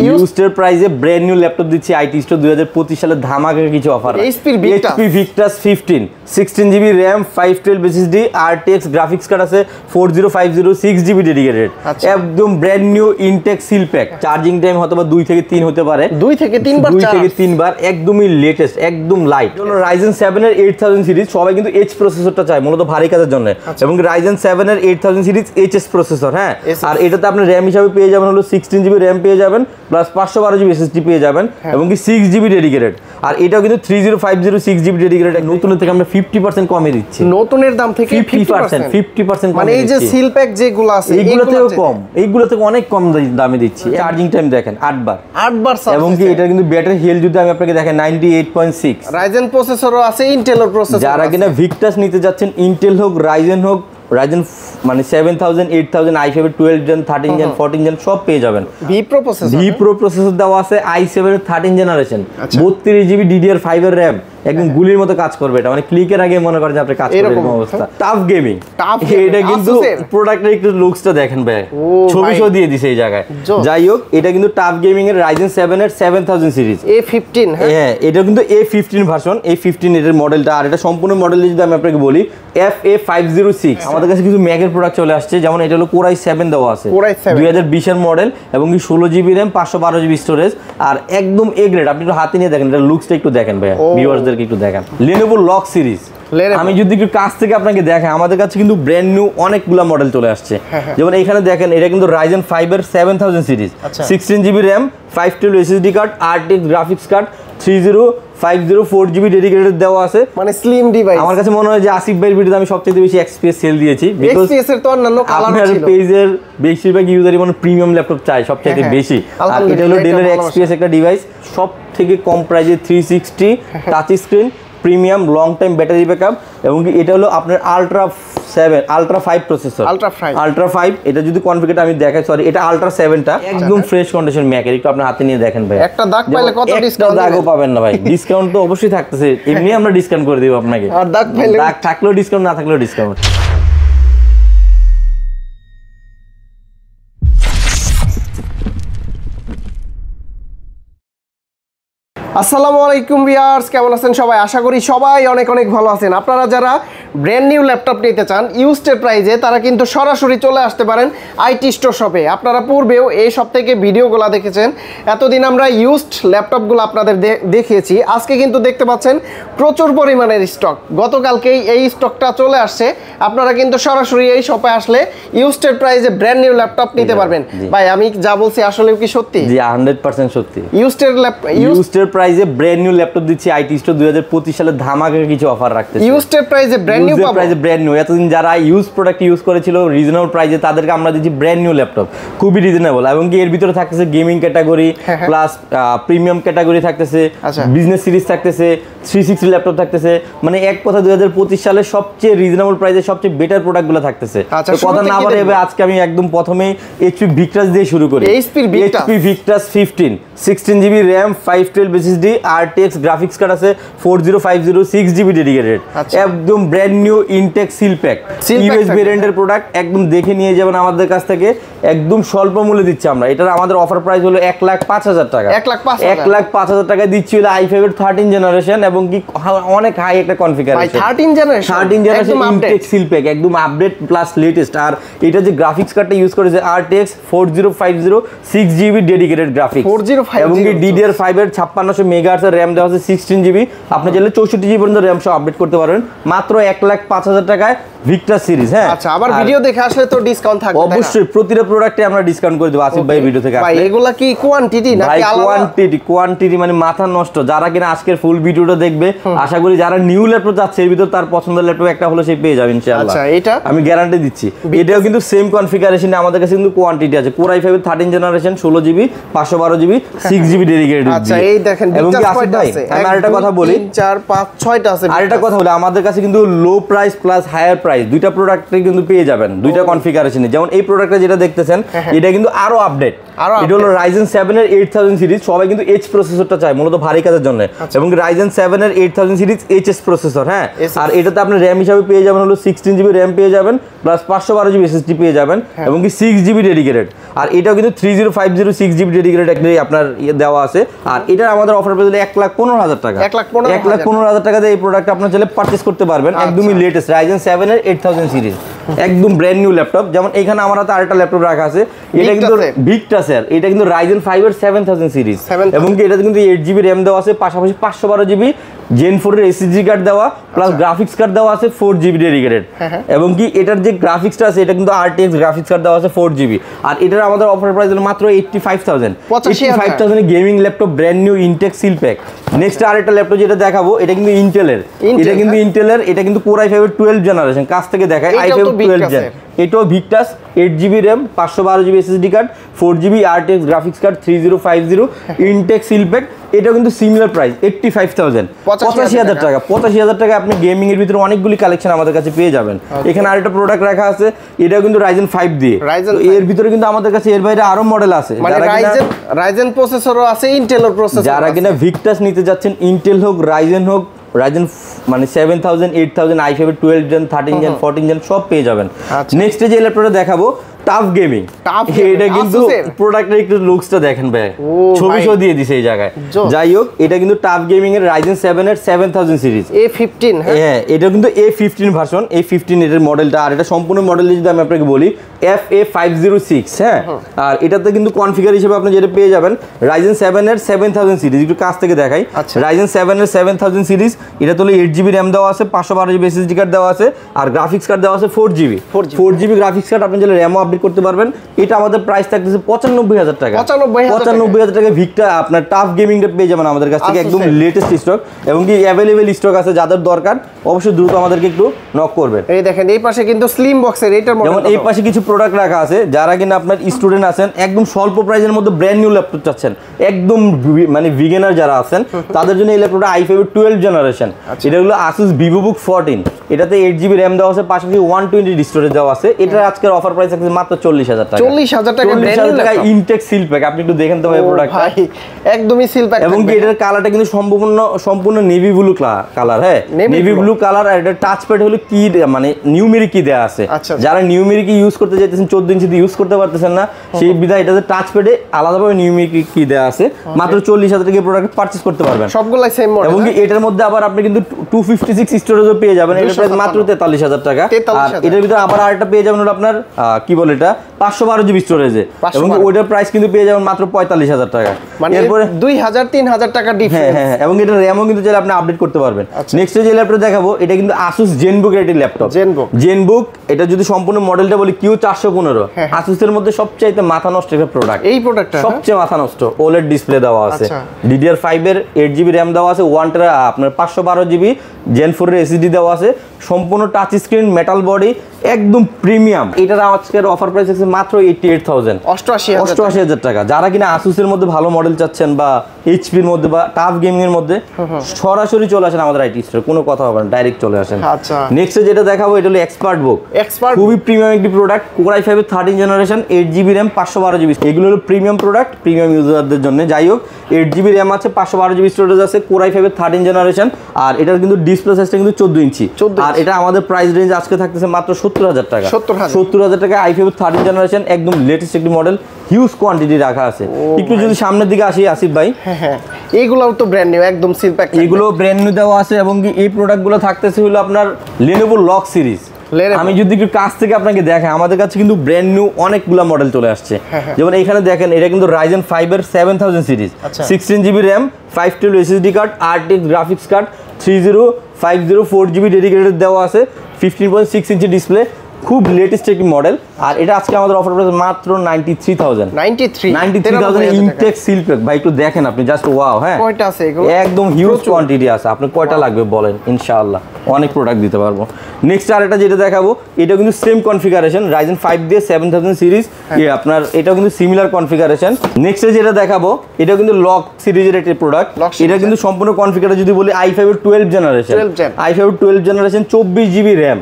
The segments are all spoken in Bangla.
ইউজড এর প্রাইসে ব্র্যান্ড নিউ ল্যাপটপ দিচ্ছি আইটি স্টোর 2025 সালে ধামাকা কিছু offer. HP Victus 15 16GB RAM 512 SSD RTX graphics card আছে 4050 6GB ডেডিকেটেড, একদম brand new intact seal pack. Charging time হয়তো 2 থেকে 3 হতে পারে, 2 থেকে 3 বার, একদমই লেটেস্ট, একদম লাইট। Ryzen 7 এর 8000 সিরিজ, সবাই কিন্তু এইচ প্রসেসরটা চায় মূলত ভারী কাজের জন্য, এবং Ryzen 7 এর 8000 সিরিজ এইচএস প্রসেসর। হ্যাঁ, আর এটাতে আপনি RAM হিসাবে পেয়ে যাবেন হলো 16GB RAM পেয়ে যাবেন, প্লাস 512GB SSD পেয়ে যাবেন, এবং কি 6GB ডেডিকেটেড। আর এটাও কিন্তু 3050 6GB ডেডিকেটেড। নতুনের থেকে আমরা 50% কমে দিচ্ছি, নতুনের দাম থেকে 50% মানে এই যে সিল প্যাক যেগুলো আছে এইগুলোতেও কম, এইগুলো থেকে অনেক কম দামে দিচ্ছি। চার্জিং টাইম দেখেন 8 বার, এবং কি এটা কিন্তু ব্যাটারি হেলথ যদি আমি আপনাকে দেখেন 98.6। রাইজেন প্রসেসরও আছে, ইন্টেলের প্রসেসর। যারা কিনা ভিক্টাস নিতে যাচ্ছেন, ইন্টেল হোক রাইজেন হোক, রাইজেন মানে 7000 8000 i5 এর 12 জেন 13 জেন 14 জেন সব পেয়ে যাবেন। ভি প্রো প্রসেসর দেওয়া আছে, i7 এর 13 জেনারেশন, 32GB DDR5 এর RAM, একদম গুলির মতো কাজ করবে এটা, মানে ক্লিকের আগে মনে করেন যে আপনি কাজ করবেন এরকম অবস্থা। টাফ গেমিং, এটা কিন্তু প্রোডাক্টের একটু লুকসটা দেখেন ভাই, ছবি শো দিয়ে দিছে এই জায়গায়। যাই হোক, এটা কিন্তু টাফ গেমিং এর Ryzen 7 এর 7000 সিরিজ A15। হ্যাঁ, এটা কিন্তু A15 ভার্সন, A15 এর মডেলটা। আর এটা সম্পূর্ণ মডেল যদি আমি আপনাকে বলি FA506। আমাদের কাছে কিছু ম্যাকের প্রোডাক্ট চলে আসছে, যেমন এটা হলো Core i7 দেওয়া আছে 2020 এর মডেল, এবং কি 16GB RAM 512GB স্টোরেজ, আর একদম এ গ্রেড। আপনি একটু হাতে নিয়ে দেখেন, এটা লুকসটা একটু দেখেন ভাই, ভিউয়ারদেরকে একটু দেখেন। Lenovo লক সিরিজ, আমি যদি একটু কাছ থেকে আপনাকে দেখাই, আমাদের কাছে কিন্তু ব্র্যান্ড নিউ অনেকগুলা মডেল চলে আসছে। যেমন এখানে দেখেন, এটা কিন্তু Ryzen 5 এর 7000 series, 16GB RAM 512 SSD card, RTX graphics card, 3050 4GB dedicated দেওয়া আছে, মানে স্লিম ডিভাইস। আমার কাছে মনে হয় যে আসিফ ভাইয়ের ভিডিওতে আমি সবচেয়ে বেশি XPS সেল দিয়েছি, বিকজ XPS এর তো অন্যান্য কালার ছিল। আপনার পেজের বেশিরভাগ ইউজারই মানে প্রিমিয়াম ল্যাপটপ চায় সবচেয়ে বেশি। আর এটা হলো ডেলের XPS একটা ডিভাইস, সব থেকে কম প্রাইসে 360 touch screen, premium long time battery backup, এবং এটা হলো আপনার আলট্রা 5 প্রসেসর, আলট্রা 5। এটা যদি কনফিগারটা আমি দেখাই, সরি এটা আলট্রা 7টা, একদম ফ্রেশ কন্ডিশন ম্যাকের। একটু আপনার হাতে নিয়ে দেখেন ভাই, একটা দাগ পাইলে কত ডিসকাউন্ট? দাগও পাবেন না ভাই, ডিসকাউন্ট তো অবশ্যই থাকতেছে, এমনি আমরা ডিসকাউন্ট করে দিব আপনাকে। আর দাগ পাইলে, দাগ থাকলেও ডিসকাউন্ট, না থাকলেও ডিসকাউন্ট। আসসালামু আলাইকুম ভিউয়ার্স, কেমন আছেন সবাই? আশা করি সবাই অনেক অনেক ভালো আছেন। আপনারা যারা ব্র্যান্ড নিউ ল্যাপটপ নিতে চান ইউজড প্রাইজে, তারা কিন্তু সরাসরি চলে আসতে পারেন আইটি স্টোর শপে। আপনারা পূর্বেও এই সব থেকে ভিডিওগুলো দেখেছেন, এতদিন আমরা ইউজড ল্যাপটপগুলো আপনাদের দেখিয়েছি। আজকে কিন্তু দেখতে পাচ্ছেন প্রচুর পরিমাণের স্টক, গতকালকেই এই স্টকটা চলে আসছে। আপনারা কিন্তু সরাসরি এই শপে আসলে ইউজড প্রাইজে ব্র্যান্ড নিউ ল্যাপটপ নিতে পারবেন। ভাই, আমি যা বলছি আসলে কি সত্যি? জি, 100% সত্যি। ইউজড প্রাইসে ব্র্যান্ড নিউ ল্যাপটপ দিচ্ছি আইটি স্টোর 2025 সালে ধামাকা কিছু অফার রাখতেছি। ইউজড প্রাইসে ব্র্যান্ড নিউ পাবো, প্রাইসে ব্র্যান্ড নিউ। এতদিন যারা ইউজ প্রোডাক্ট ইউজ করেছিল রিজনেবল প্রাইসে, তাদেরকে আমরা দিচ্ছি ব্র্যান্ড নিউ ল্যাপটপ, খুবই রিজনেবল। এবং কি এর ভিতরে থাকতেছে gaming category, plus premium category থাকতেছে, বিজনেস সিরিজ থাকতেছে, 360 ল্যাপটপ থাকতেছে, মানে এক কথা 2025 সালে সবচেয়ে রিজনেবল প্রাইসে সবচেয়ে বেটার প্রোডাক্টগুলো থাকতেছে। তো কথা না বাড়িয়ে আজকে আমি একদম প্রথমেই এইচপি ভিক্টাস দিয়ে শুরু করি। HP Victus 15 16GB RAM 512 SSD RTX graphics card আছে, 4050 6GB ডেডিকেটেড, একদম brand new intact seal pack US ভেরিয়েন্টের প্রোডাক্ট। একদম দেখে নিয়ে যাবেন আমাদের কাছ থেকে, একদম স্বল্প মূল্যে দিচ্ছি আমরা। এটার আমাদের অফার প্রাইস হলো 1,05,000 টাকা, 1,05,000 টাকা দিচ্ছি হলো i5 এর 13 জেনারেশন, এবং কি অনেক হাই একটা configuration, 13 generation intact seal pack, একদম আপডেট প্লাস লেটেস্ট। আর এটা যে গ্রাফিক্স কার্ডটা ইউজ করেছে RTX 4050 6GB ডেডিকেটেড গ্রাফিক্স, এবং কি DDR5 এর 5600 মেগাহার্টজ এর RAM দেওয়া আছে 16GB। আপনি চাইলে 64GB পর্যন্ত RAM সহ আপডেট করতে পারবেন মাত্র 1,05,000 টাকায় ভিক্টাস সিরিজ। হ্যাঁ, আচ্ছা, আবার ভিডিও দেখে আসলে তো ডিসকাউন্ট থাকবে অবশ্যই, প্রতিটা প্রোডাক্টে আমরা ডিসকাউন্ট করে দেব আসিফ ভাই ভিডিও থেকে। ভাই, এগুলা কি কোয়ান্টিটি নাকি আলাদা? কোয়ান্টিটি মানে মাথা নষ্ট। যারা কিনা আজকের ফুল ভিডিওটা দেখবে, আশা করি যারা নিউ ল্যাপটপ যাচ্ছে এর ভিতর তার পছন্দের ল্যাপটপ একটা হলো সে পেয়ে যাবে ইনশাআল্লাহ। আচ্ছা, এটা আমি গ্যারান্টি দিচ্ছি। এটাও কিন্তু সেম কনফিগারেশনে আমাদের কাছে কিন্তু কোয়ান্টিটি আছে। Core i5 এর 13 generation 16GB 512GB 6GB dedicated. আচ্ছা, এই দেখেন এবং কি আসিফ ভাই, আমি আরেকটা কথা বলি, 3 4 5 6টা আছে। আরেকটা কথা বলি, আমাদের কাছে কিন্তু low price plus higher price দুইটা প্রোডাক্ট কিন্তু পেয়ে যাবেন, দুইটা কনফিগারেশনে। যেমন এই প্রোডাক্টটা যেটা দেখতেছেন, এটা কিন্তু আরো আপডেট, এটা হলো Ryzen 7 এর 8000 সিরিজ। সবাই কিন্তু H প্রসেসরটা চায় মূলত ভারী কাজের জন্য, এবং Ryzen 7 এর 8000 সিরিজ HS প্রসেসর। হ্যাঁ, আর এটাতে আপনি RAM হিসাবে পেয়ে যাবেন হলো 16GB RAM পেয়ে যাবেন, প্লাস 512GB SSD পেয়ে যাবেন, এবং কি 6GB ডেডিকেটেড। আর এটাও কিন্তু 3050 6GB ডেডিকেটেড একটা আপনার দেওয়া আছে। আর এটা আমাদের অফার পেয়ে 1,15,000 টাকা। 1,15,000 টাকা দিয়ে এই প্রোডাক্ট আপনার চাইলে পারচেজ করতে পারবেন। একদমই লেটেস্ট Ryzen 7 এর 8000 সিরিজ, একদম ব্র্যান্ড নিউ ল্যাপটপ। যেমন এখানে আমার হাতে আরেকটা ল্যাপটপ রাখা আছে, এটা কিন্তু ভিক্টাসের, এটা কিন্তু Ryzen 5 এর 7000 সিরিজ, এবং কি এটাতে কিন্তু 8GB RAM দেওয়া আছে, পাশাপাশি 512GB Gen 4 এর SSD কার্ড দেওয়া, প্লাস গ্রাফিক্স কার্ড দেওয়া আছে 4GB ডেডিকেটেড, এবং কি এটার যে গ্রাফিক্সটা আছে এটা কিন্তু RTX গ্রাফিক্স কার্ড দেওয়া আছে 4GB। আর এটার আমাদের অফার প্রাইস হলো মাত্র 85,000 এ gaming laptop brand new intact seal pack. Next আরেকটা ল্যাপটপ যেটা দেখাবো, এটা কিন্তু ইন্টেলের, এটা কিন্তু Core i5 এর 12 জেনারেশন। কাছ থেকে দেখায় i5 12 জেন। এটাও Victus 8GB RAM 512GB SSD card 4GB RTX graphics card 3050 intact seal pack. এটা কিন্তু সিমিলার প্রাইস 85,000, 85,000 টাকা। 85,000 টাকা আপনি গেমিং এর ভিতরে অনেকগুলি কালেকশন আমাদের কাছে পেয়ে যাবেন। এখানে আরেকটা প্রোডাক্ট রাখা আছে, এটা কিন্তু Ryzen 5 দিয়ে। এর ভিতরে কিন্তু আমাদের কাছে এর বাইরে আরো মডেল আছে, Ryzen প্রসেসরও আছে, ইন্টেলের প্রসেসর। যারা কিনা ভিক্টাস নিতে যাচ্ছেন, ইন্টেল হোক, Ryzen হোক, Ryzen মানে 7000 8000 i5 এর 12 জেন 13 জেন 14 জেন সব পেয়ে যাবেন। নেক্সট যে ল্যাপটপটা দেখাবো টাফ গেমিং, এটা কিন্তু প্রোডাক্টের একটু লুকসটা দেখেন ভাই, ছবি দিয়ে দিছে এই জায়গায়। যাই হোক, এটা কিন্তু টাফ গেমিং এর Ryzen 7 এর 7000 সিরিজ A15। হ্যাঁ, এটা কিন্তু A15 ভার্সন, A15 এর মডেলটা। আর এটা সম্পূর্ণ মডেল যদি আমি আপনাকে বলি FA506। হ্যাঁ, আর এটাতে কিন্তু কনফিগার হিসেবে আপনি যেটা পেয়ে যাবেন Ryzen 7 এর 7000 সিরিজ। একটু কাছ থেকে দেখাই, Ryzen 7 এর 7000 সিরিজ, এটা তো 8GB RAM দেওয়া আছে, 512GB SSD কার্ড দেওয়া আছে, আর গ্রাফিক্স কার্ড দেওয়া আছে 4GB গ্রাফিক্স কার্ড। আপনি চাইলে RAM আপডেট করতে পারবেন। এটা আমাদের প্রাইস থাকতেছে 95,000 টাকা। 95,000 টাকা ভিক্টা আপনার টাফ গেমিংটা পেয়ে যাবেন আমাদের কাছ থেকে, একদম লেটেস্ট স্টক, এবং কি অ্যাভেলেবেল স্টক আছে। যাদের দরকার অবশ্যই দ্রুত আমাদেরকে একটু নক করবেন। এই দেখেন এই পাশে কিন্তু স্লিম বক্সের এটার মডেল, যেমন এই পাশে কিছু প্রোডাক্ট রাখা আছে। যারা কিনা আপনার স্টুডেন্ট আছেন, একদম স্বল্প প্রাইসের মধ্যে ব্র্যান্ড নিউ ল্যাপটপ চাচ্ছেন, একদম মানে বিগিনার যারা আছেন, তাদের জন্য এই ল্যাপটপটা i5 এর 12 জেনারেশন। এটা হলো Asus VivoBook 14, এটাতে 8GB RAM দেওয়া আছে, পাশাপাশি 120 স্টোরেজ দেওয়া আছে। এটা আজকের অফার প্রাইস আছে মাত্র 40,000 টাকা। 40,000 টাকা ইনটেক সিল প্যাক। আপনি একটু দেখেন তো ভাই প্রোডাক্ট, ভাই একদমই সিল প্যাক, এবং কি এটার কালারটা কিন্তু সম্পূর্ণ নেভি ব্লু কালার। হ্যাঁ, নেভি ব্লু কালার। আর এটা টাচ প্যাড হলো কি মানে নিউমেরিক কি দেয়া আছে। যারা নিউমেরিক ইউজ করতে চাইতেছেন, 14 ইঞ্চিতে ইউজ করতে পারতেছেন না, সেই বিধায় এটাতে টাচ প্যাডে আলাদাভাবে নিউমেরিক কি দেয়া আছে। মাত্র 40,000 টাকা প্রোডাক্ট পারচেজ করতে পারবেন, সবগুলাই সেম মডেল। এবং কি এটার মধ্যে আবার আপনি কিন্তু 256 স্টোরেজও পেয়ে যাবেন। এটার প্রাইস মাত্র 43,000 টাকা। আর এটার ভিতরে আবার আরেকটা পেয়ে যাবেন হলো আপনার কি বলে এটা 512GB স্টোরেজে, এবং ওইটার প্রাইস কিন্তু পেয়ে যাবেন মাত্র 45,000 টাকা। এরপরে 2,000-3,000 টাকা ডিফারেন্স। হ্যাঁ, এবং এটা র‍্যামও কিন্তু চাইলে আপনি আপডেট করতে পারবেন। নেক্সট যে ল্যাপটপ দেখাবো, এটা কিন্তু Asus ZenBook এর ল্যাপটপ। ZenBook এটা যদি সম্পূর্ণ মডেলটা বলি Q415, Asus এর মধ্যে সবচেয়ে মাথা নষ্ট একটা প্রোডাক্ট। এই প্রোডাক্টটা সবচেয়ে মাথা নষ্ট। OLED ডিসপ্লে দেওয়া আছে, DDR5 এর 8GB RAM দেওয়া আছে, 1 টেরা আপনার 512GB Gen 4 এর SSD দেওয়া আছে, সম্পূর্ণ টাচ স্ক্রিন, মেটাল বডি, একদম প্রিমিয়াম। এটার আজকের অফার প্রাইস আছে মাত্র 88,000, 88,000 টাকা। যারা কিনা Asus এর মধ্যে ভালো মডেল চাচ্ছেন, বা HP এর মধ্যে, বা টাফ গেমিং এর মধ্যে, সরাসরি চলে আসেন আমাদের আইটি স্টোরে, কোনো কথা হবে না, ডাইরেক্ট চলে আসেন। নেক্সট যেটা দেখাবো, এটা হলো এক্সপার্ট বুক। খুবই প্রিমিয়াম একটি প্রোডাক্ট, Core i5 এর 13 জেনারেশন, 8GB RAM 512GB। এগুলো হলো প্রিমিয়াম প্রোডাক্ট, প্রিমিয়াম ইউজারদের জন্য। যাই হোক, 8GB RAM আছে, 512GB স্টোরেজ আছে, Core i5 এর 13 জেনারেশন। আর এটার কিন্তু ডিসপ্লে সাইজটা কিন্তু 14 ইঞ্চি। আর এটা আমাদের প্রাইস রেঞ্জ আজকে থাকতেছে মাত্র 70,000 টাকা। 70,000 টাকা i5 এর 13 জেনারেশন, একদম লেটেস্ট একটি মডেল, হিউজ কোয়ান্টিটি রাখা আছে। একটু যদি সামনের দিকে আসি আসিফ ভাই, হ্যাঁ এইগুলোও তো ব্র্যান্ড নিউ, একদম সিল প্যাক, এগুলো ব্র্যান্ড নিউ দেওয়া আছে। এবং কি এই প্রোডাক্টগুলো থাকতেছে হলো আপনার Lenovo Log সিরিজ। আমি যদি একটু কাছ থেকে আপনাকে দেখাই, আমাদের কাছে কিন্তু ব্র্যান্ড নিউ অনেকগুলো মডেল চলে আসছে। যেমন এখানে দেখেন, এটা কিন্তু Ryzen 5 এর 7000 series, 16GB RAM 512 SSD card, RTX graphics card, 3050 4GB dedicated দেওয়া আছে, 15.6 ইঞ্চি ডিসপ্লে, খুব লেটেস্ট একটি মডেল। আর এটা আজকে আমাদের অফার প্রাইস মাত্র 93,000 ইনটেক সিল প্যাক। ভাই একটু দেখেন আপনি, জাস্ট ওয়াও। হ্যাঁ, কয়টা আছে এগুলো? একদম হিউজ কোয়ান্টিটি আছে। আপনি কয়টা লাগবে বলেন, ইনশাআল্লাহ অনেক প্রোডাক্ট দিতে পারবো। নেক্সট আরেকটা যেটা দেখাবো, এটা কিন্তু সেম কনফিগারেশন, Ryzen 5 দিয়ে 7000 সিরিজ, আপনার এটাও কিন্তু সিমিলার কনফিগারেশন। নেক্সট যেটা দেখাবো, এটা কিন্তু লক সিরিজের একটি প্রোডাক্ট। এটা কিন্তু সম্পূর্ণ কনফিগারেশন যদি বলি i5 এর 12 জেনারেশন, i5 এর 12 generation, 24GB RAM,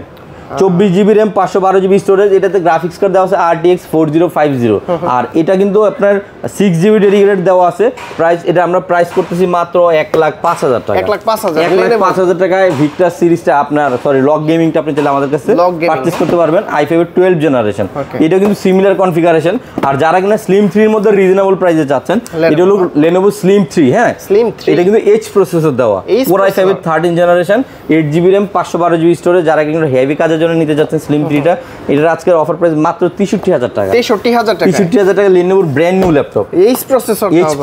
24GB RAM 512GB storage, এটাতে গ্রাফিক্স কার্ড দেওয়া আছে RTX 4050, আর এটা কিন্তু আপনার 6GB ডেডিকেটেড দেওয়া আছে। প্রাইস এটা আমরা প্রাইস করতেছি মাত্র 1,05,000 টাকা। 1,05,000 টাকায় ভিক্টাস সিরিজটা আপনার লক গেমিংটা আপনি চাইলে আমাদের কাছে পারচেজ করতে পারবেন। i5 এর 12 জেনারেশন, এটা কিন্তু সিমিলার কনফিগারেশন। আর যারা কিনা স্লিম 3 এর মধ্যে রিজনেবল প্রাইসে যাচ্ছেন, এটা হলো Lenovo Slim 3। হ্যাঁ, Slim 3 এটা কিন্তু H প্রসেসর দেওয়া, Core i5 এর 13 generation, 8GB RAM 512GB storage. যারা কিন্তু হেভি কাজের জন্য নিতে যাচ্ছেন Slim 3টা, এটার আজকের অফার প্রাইস মাত্র 63,000 টাকা। 63,000 টাকা Lenovo brand new laptop, H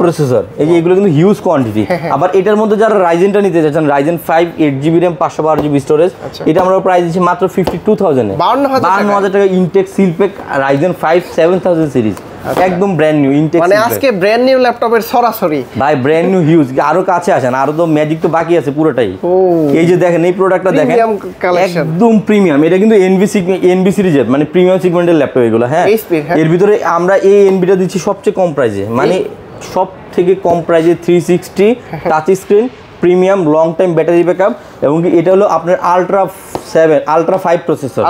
processor. এই যে এগুলো কিন্তু হিউজ কোয়ান্টিটি। আবার এটার মধ্যে যারা রাইজেনটা নিতে যাচ্ছেন, Ryzen 5 8GB RAM 512GB storage, এটা আমরা প্রাইস দিচ্ছি মাত্র 52,000 এ, 52,000 টাকা। ইনটেক সিলপ্যাক Ryzen 5 7000 সিরিজ, একদম ব্র্যান্ড নিউ ইনটেক। মানে আজকে ব্র্যান্ড নিউ ল্যাপটপের সরাসরি ভাই, ব্র্যান্ড নিউ হিউজ। আরো কাছে আসেন, আরো তো ম্যাজিক তো বাকি আছে পুরোটাই। এই যে দেখেন, এই প্রোডাক্টটা দেখেন, একদম প্রিমিয়াম। এটা কিন্তু এনবি সিরিজের মানে প্রিমিয়াম সেগমেন্টের ল্যাপটপ এগুলো। হ্যাঁ, এর ভিতরে আমরা এই এনবিটা দিচ্ছি সবচেয়ে কম প্রাইসে, মানে সব থেকে কম প্রাইসে 360 touch screen, premium long time battery backup, এবং এটা হলো আপনার আলট্রা 5 প্রসেসর।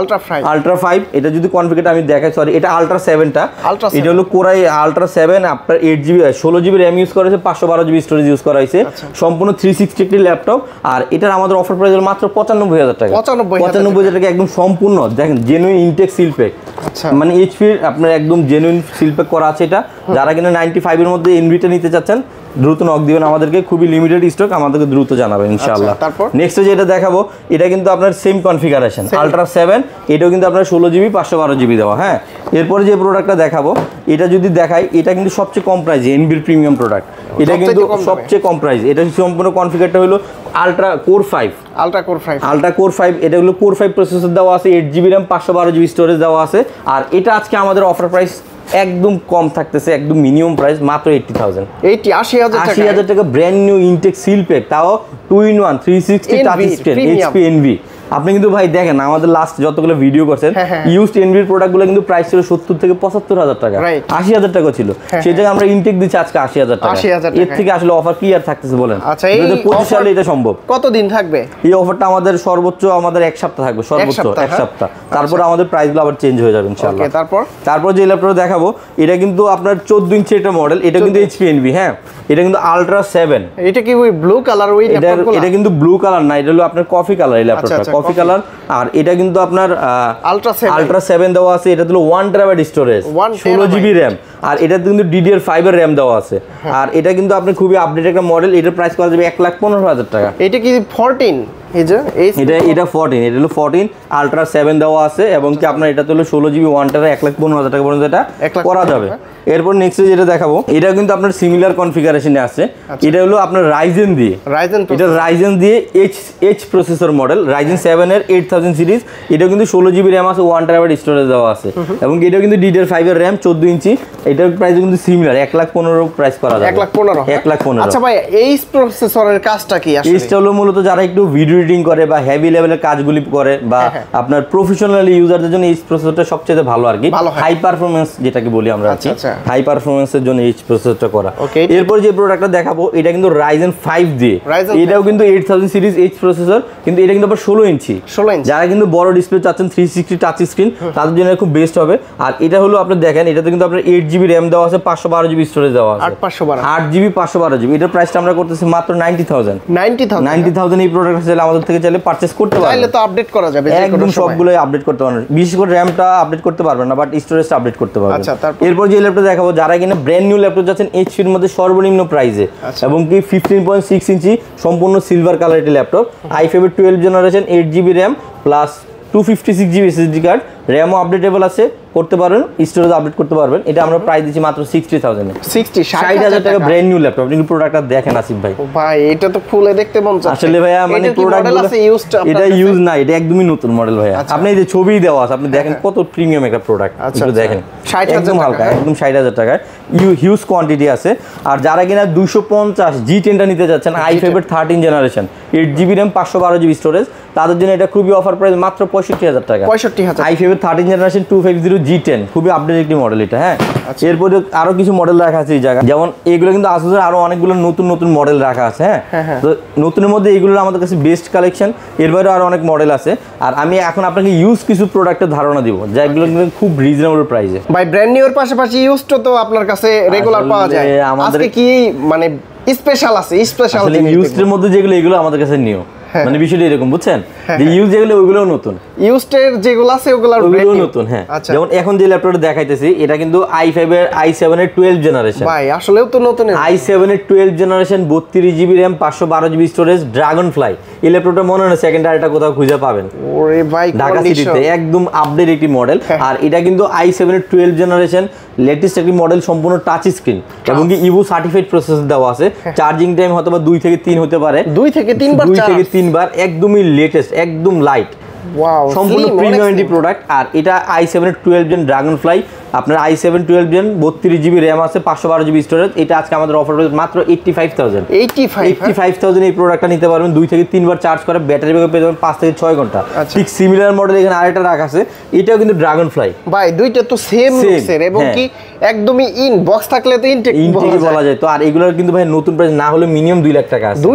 আলট্রা 5 এটা যদি কনফিগার আমি দেখাই, সরি এটা আলট্রা 7টা, এটা হলো কোরাই আলট্রা 7 আপনার 8GB 16GB RAM ইউজ করা হয়েছে, 512GB স্টোরেজ ইউজ করা হয়েছে, সম্পূর্ণ 360 একটি ল্যাপটপ। আর এটার আমাদের অফার প্রাইস হলো মাত্র 95,000 টাকা। 95,000 টাকা একদম সম্পূর্ণ দেখেন জেনুইন ইনটেক সিলপ্যাক, মানে এইচপি আপনার একদম জেনুইন সিলপ্যাক করা আছে এটা। যারা কিনা 95 এর মধ্যে এনভিটা নিতে চাচ্ছেন, দ্রুত নক দিবেন আমাদেরকে, খুবই লিমিটেড স্টক, আমাদেরকে দ্রুত জানাবেন ইনশাআল্লাহ। নেক্সট যেটা দেখাবো, এটা কিন্তু আপনার সেম কনফিগারেশন আলট্রা 7, এটাও কিন্তু আপনার 16GB 512GB দেওয়া। হ্যাঁ, এরপরে যে প্রোডাক্টটা দেখাবো, এটা যদি দেখাই, এটা কিন্তু সবচেয়ে কম প্রাইসে এনবির প্রিমিয়াম প্রোডাক্ট, এটা কিন্তু সবচেয়ে কম প্রাইস। এটা সম্পূর্ণ কনফিগারটা হলো আলট্রা কোর 5, এটা হলো কোর 5 প্রসেসর দেওয়া আছে, 8GB RAM 512GB স্টোরেজ দেওয়া আছে। আর এটা আজকে আমাদের অফার প্রাইস একদম কম থাকতেছে, একদম মিনিমাম প্রাইস মাত্র 80,000 টাকা। ব্র্যান্ড নিউ ইনটেক সিলপ্যাক, তাও 2-in-1 360 touch screen HP NV. আপনি কিন্তু ভাই দেখেন, আমাদের লাস্ট যতগুলো ভিডিও করছেন, ইউজড এনভির প্রোডাক্টগুলো কিন্তু প্রাইস ছিল 70 থেকে 75,000 টাকা, 80,000 টাকা ছিল। সেই জায়গায় আমরা ইনটেক দিচ্ছি আজকে 80,000 টাকা। এর থেকে আসলে অফার কি আর থাকতেছে বলেন? 2025 সালে এটা সম্ভব। কতদিন থাকবে এই অফারটা? আমাদের সর্বোচ্চ আমাদের 1 সপ্তাহ থাকবে, সর্বোচ্চ 1 সপ্তাহ। তারপর আমাদের প্রাইসগুলো আবার চেঞ্জ হয়ে যাবে ইনশাআল্লাহ। তারপর যে ল্যাপটপটা দেখাবো, এটা কিন্তু আপনার 14 ইঞ্চি এটা মডেল, এটা কিন্তু HP এনভি। হ্যাঁ, এটা কিন্তু আলট্রা 7। এটা কি ওই ব্লু কালার? ওই ল্যাপটপগুলো এটা কিন্তু ব্লু কালার না, এটা হলো আপনার কফি কালার। এই ল্যাপটপটা কফি কালার। আর এটা কিন্তু আপনার আলট্রা 7 দেওয়া আছে, এটা হলো 1TB স্টোরেজ, 16GB RAM, আর এটা কিন্তু DDR5 এর RAM দেওয়া আছে। আর এটা কিন্তু আপনি খুবই আপডেট একটা মডেল, এটার প্রাইস করা যাবে 1,15,000 টাকা। এটা কি 14? এটা 14, এটা হলো 14 আলট্রা 7 দেওয়া আছে, এবং কি আপনার এটা হলো 16GB 1TB 1,15,000 টাকা পর্যন্ত এটা করা যাবে। এরপর নেক্সট যেটা দেখাবো, এটা কিন্তু আপনার সিমিলার কনফিগারেশনে আছে। এটা হলো আপনার রাইজেন দিয়ে H প্রসেসর মডেল, Ryzen 7 এর 8000 সিরিজ। এটা কিন্তু 16GB RAM আছে, 1TB স্টোরেজ দেওয়া আছে, এবং এটাও কিন্তু DDR5 এর RAM 14 ইঞ্চি। এটার প্রাইস কিন্তু সিমিলার 1,15,000 প্রাইস করা যাবে। 1,15,000। আচ্ছা ভাই, এই প্রসেসরের কাজটা কি আসলে? এইটা হলো মূলত যারা একটু ভিডিও এডিটিং করে বা হেভি লেভেলের কাজগুলি করে, বা আপনার প্রফেশনাল ইউজারদের জন্য এই প্রসেসরটা সবচেয়ে ভালো আর কি, হাই পারফরম্যান্স যেটাকে বলি আমরা, হাই পারফরম্যান্সের জন্য এই প্রসেসরটা করা। এরপর যে প্রোডাক্টটা দেখাবো, এটা কিন্তু Ryzen 5 দিয়ে, এটাও কিন্তু 8000 সিরিজ H প্রসেসর, কিন্তু এটা কিন্তু আবার 16 ইঞ্চি। যারা কিন্তু বড় ডিসপ্লে চাচ্ছেন 360 টাচ স্ক্রিন, তাদের জন্য খুব বেস্ট হবে। আর এটা হলো আপনি দেখেন, এটাতে কিন্তু আপনার 8GB RAM দেওয়া আছে, 512GB স্টোরেজ দেওয়া আছে, 8GB 512GB। এটার প্রাইসটা আমরা করতেছি মাত্র 90,000। এই প্রোডাক্ট চাইলে আমাদের থেকে চাইলে পারচেজ করতে পারবেন, চাইলে তো আপডেট করা যাবে, একদম সবগুলোই আপডেট করতে পারবেন। বিশেষ করে র্যামটা আপডেট করতে পারবেন না, বাট স্টোরেজটা আপডেট করতে পারবেন। এরপর যে ল্যাপটপ দেখাবো, যারা কিনা ব্র্যান্ড নিউ ল্যাপটপ যাচ্ছেন HP এর মধ্যে সর্বনিম্ন প্রাইসে, এবং কি 15.6 ইঞ্চি সম্পূর্ণ সিলভার কালার একটি ল্যাপটপ, i5 এর 12 generation 8GB RAM plus 256GB SSD card, র্যামও আপডেটেবল আছে, করতে পারেন, স্টোরেজ আপডেট করতে পারবেন। এটা আমরা প্রাইস দিচ্ছি মাত্র 60,000 এ, 60,000 টাকা ব্র্যান্ড নিউ ল্যাপটপ। আপনি প্রোডাক্টটা দেখেন আসিফ ভাই, এটা তো খুলে দেখতে মন চাচ্ছে আসলে ভাইয়া, মানে প্রোডাক্টগুলো এটা ইউজ না, এটা একদমই নতুন মডেল ভাইয়া। আপনি এই যে ছবি দেওয়া আছে, আপনি দেখেন কত প্রিমিয়াম একটা প্রোডাক্ট, একটু দেখেন, 60,000 হালকা, একদম 60,000 টাকায় হিউজ কোয়ান্টিটি আছে। আর যারা কিনা 250 G10টা নিতে যাচ্ছেন, i5 এর 13 generation 8GB RAM 512GB storage, তাদের জন্য এটা খুবই অফার প্রাইস মাত্র 65,000 টাকা। i5 এর 13 জেনারেশন 250 G10 খুবই আপডেট একটি মডেল এটা, হ্যাঁ। এরপরে আরো কিছু মডেল রাখা আছে এই জায়গায়, যেমন এগুলো কিন্তু আসুসের আরো অনেকগুলো নতুন নতুন মডেল রাখা আছে, হ্যাঁ। তো নতুনের মধ্যে এগুলো আমাদের কাছে বেস্ট কালেকশন, এর বাইরেও আরো অনেক মডেল আছে। আর আমি এখন আপনাকে ইউজ কিছু প্রোডাক্টের ধারণা দিব যেগুলো কিন্তু খুব রিজনেবল প্রাইসে। ভাই ব্র্যান্ড নিউর পাশাপাশি ইউজড তো আপনার কাছে রেগুলার পাওয়া যায়, আজকে কি মানে স্পেশাল আছে? স্পেশাল ইউজড মধ্যে যেগুলো এগুলো আমাদের কাছে নিউ, মানে বিষয়টা এরকম বুঝছেন, যে ইউজ যেগুলো ওইগুলোও নতুন, ইউজড যেগুলো আছে ওগুলো নতুন, হ্যাঁ। যেমন এখন যে ল্যাপটপটা দেখাইতেছি এটা কিন্তু i5 এর i7 এর 12 জেনারেশন। ভাই আসলেও তো নতুন, i7 এর 12 generation 32GB RAM 512GB storage dragon fly. এই ল্যাপটপটা মনে হয় সেকেন্ড আরেকটা কোথাও খুঁজে পাবেন। ওরে ভাই ঢাকা সিটিতে একদম আপডেট একটি মডেল। আর এটা কিন্তু i7 এর 12 জেনারেশন লেটেস্ট একটি মডেল, সম্পূর্ণ টাচ স্ক্রিন এবং কি ইভো সার্টিফাইড প্রসেসর দেওয়া আছে। চার্জিং টাইম হয়তো বা 2 থেকে 3 হতে পারে, 2 থেকে 3 বার, একদমই লেটেস্ট, একদম লাইট, ওয়াও, সম্পূর্ণ প্রিমিয়াম একটি প্রোডাক্ট। আর এটা i7 এর 12 জেন ড্রাগন ফ্লাই, আপনার i7 12 জেন 32GB RAM আছে, 512GB স্টোরেজ। এটা আজকে আমাদের অফার প্রাইস মাত্র 85,000 এই প্রোডাক্টটা নিতে পারবেন। 2 থেকে 3 বার চার্জ করে ব্যাটারি ব্যাকআপ পেয়ে যাবেন 5 থেকে 6 ঘন্টা। ঠিক সিমিলার মডেল এখানে আরেকটা রাখা আছে, এটাও কিন্তু ড্রাগন ফ্লাই। ভাই দুইটা তো সেম লুকসের এবং কি একদমই ইন বক্স থাকলে তো ইনটেক বলা যায়। তো আর এগুলোর কিন্তু ভাই নতুন প্রাইস না হলে মিনিমাম 2 লাখ টাকা আছে, 2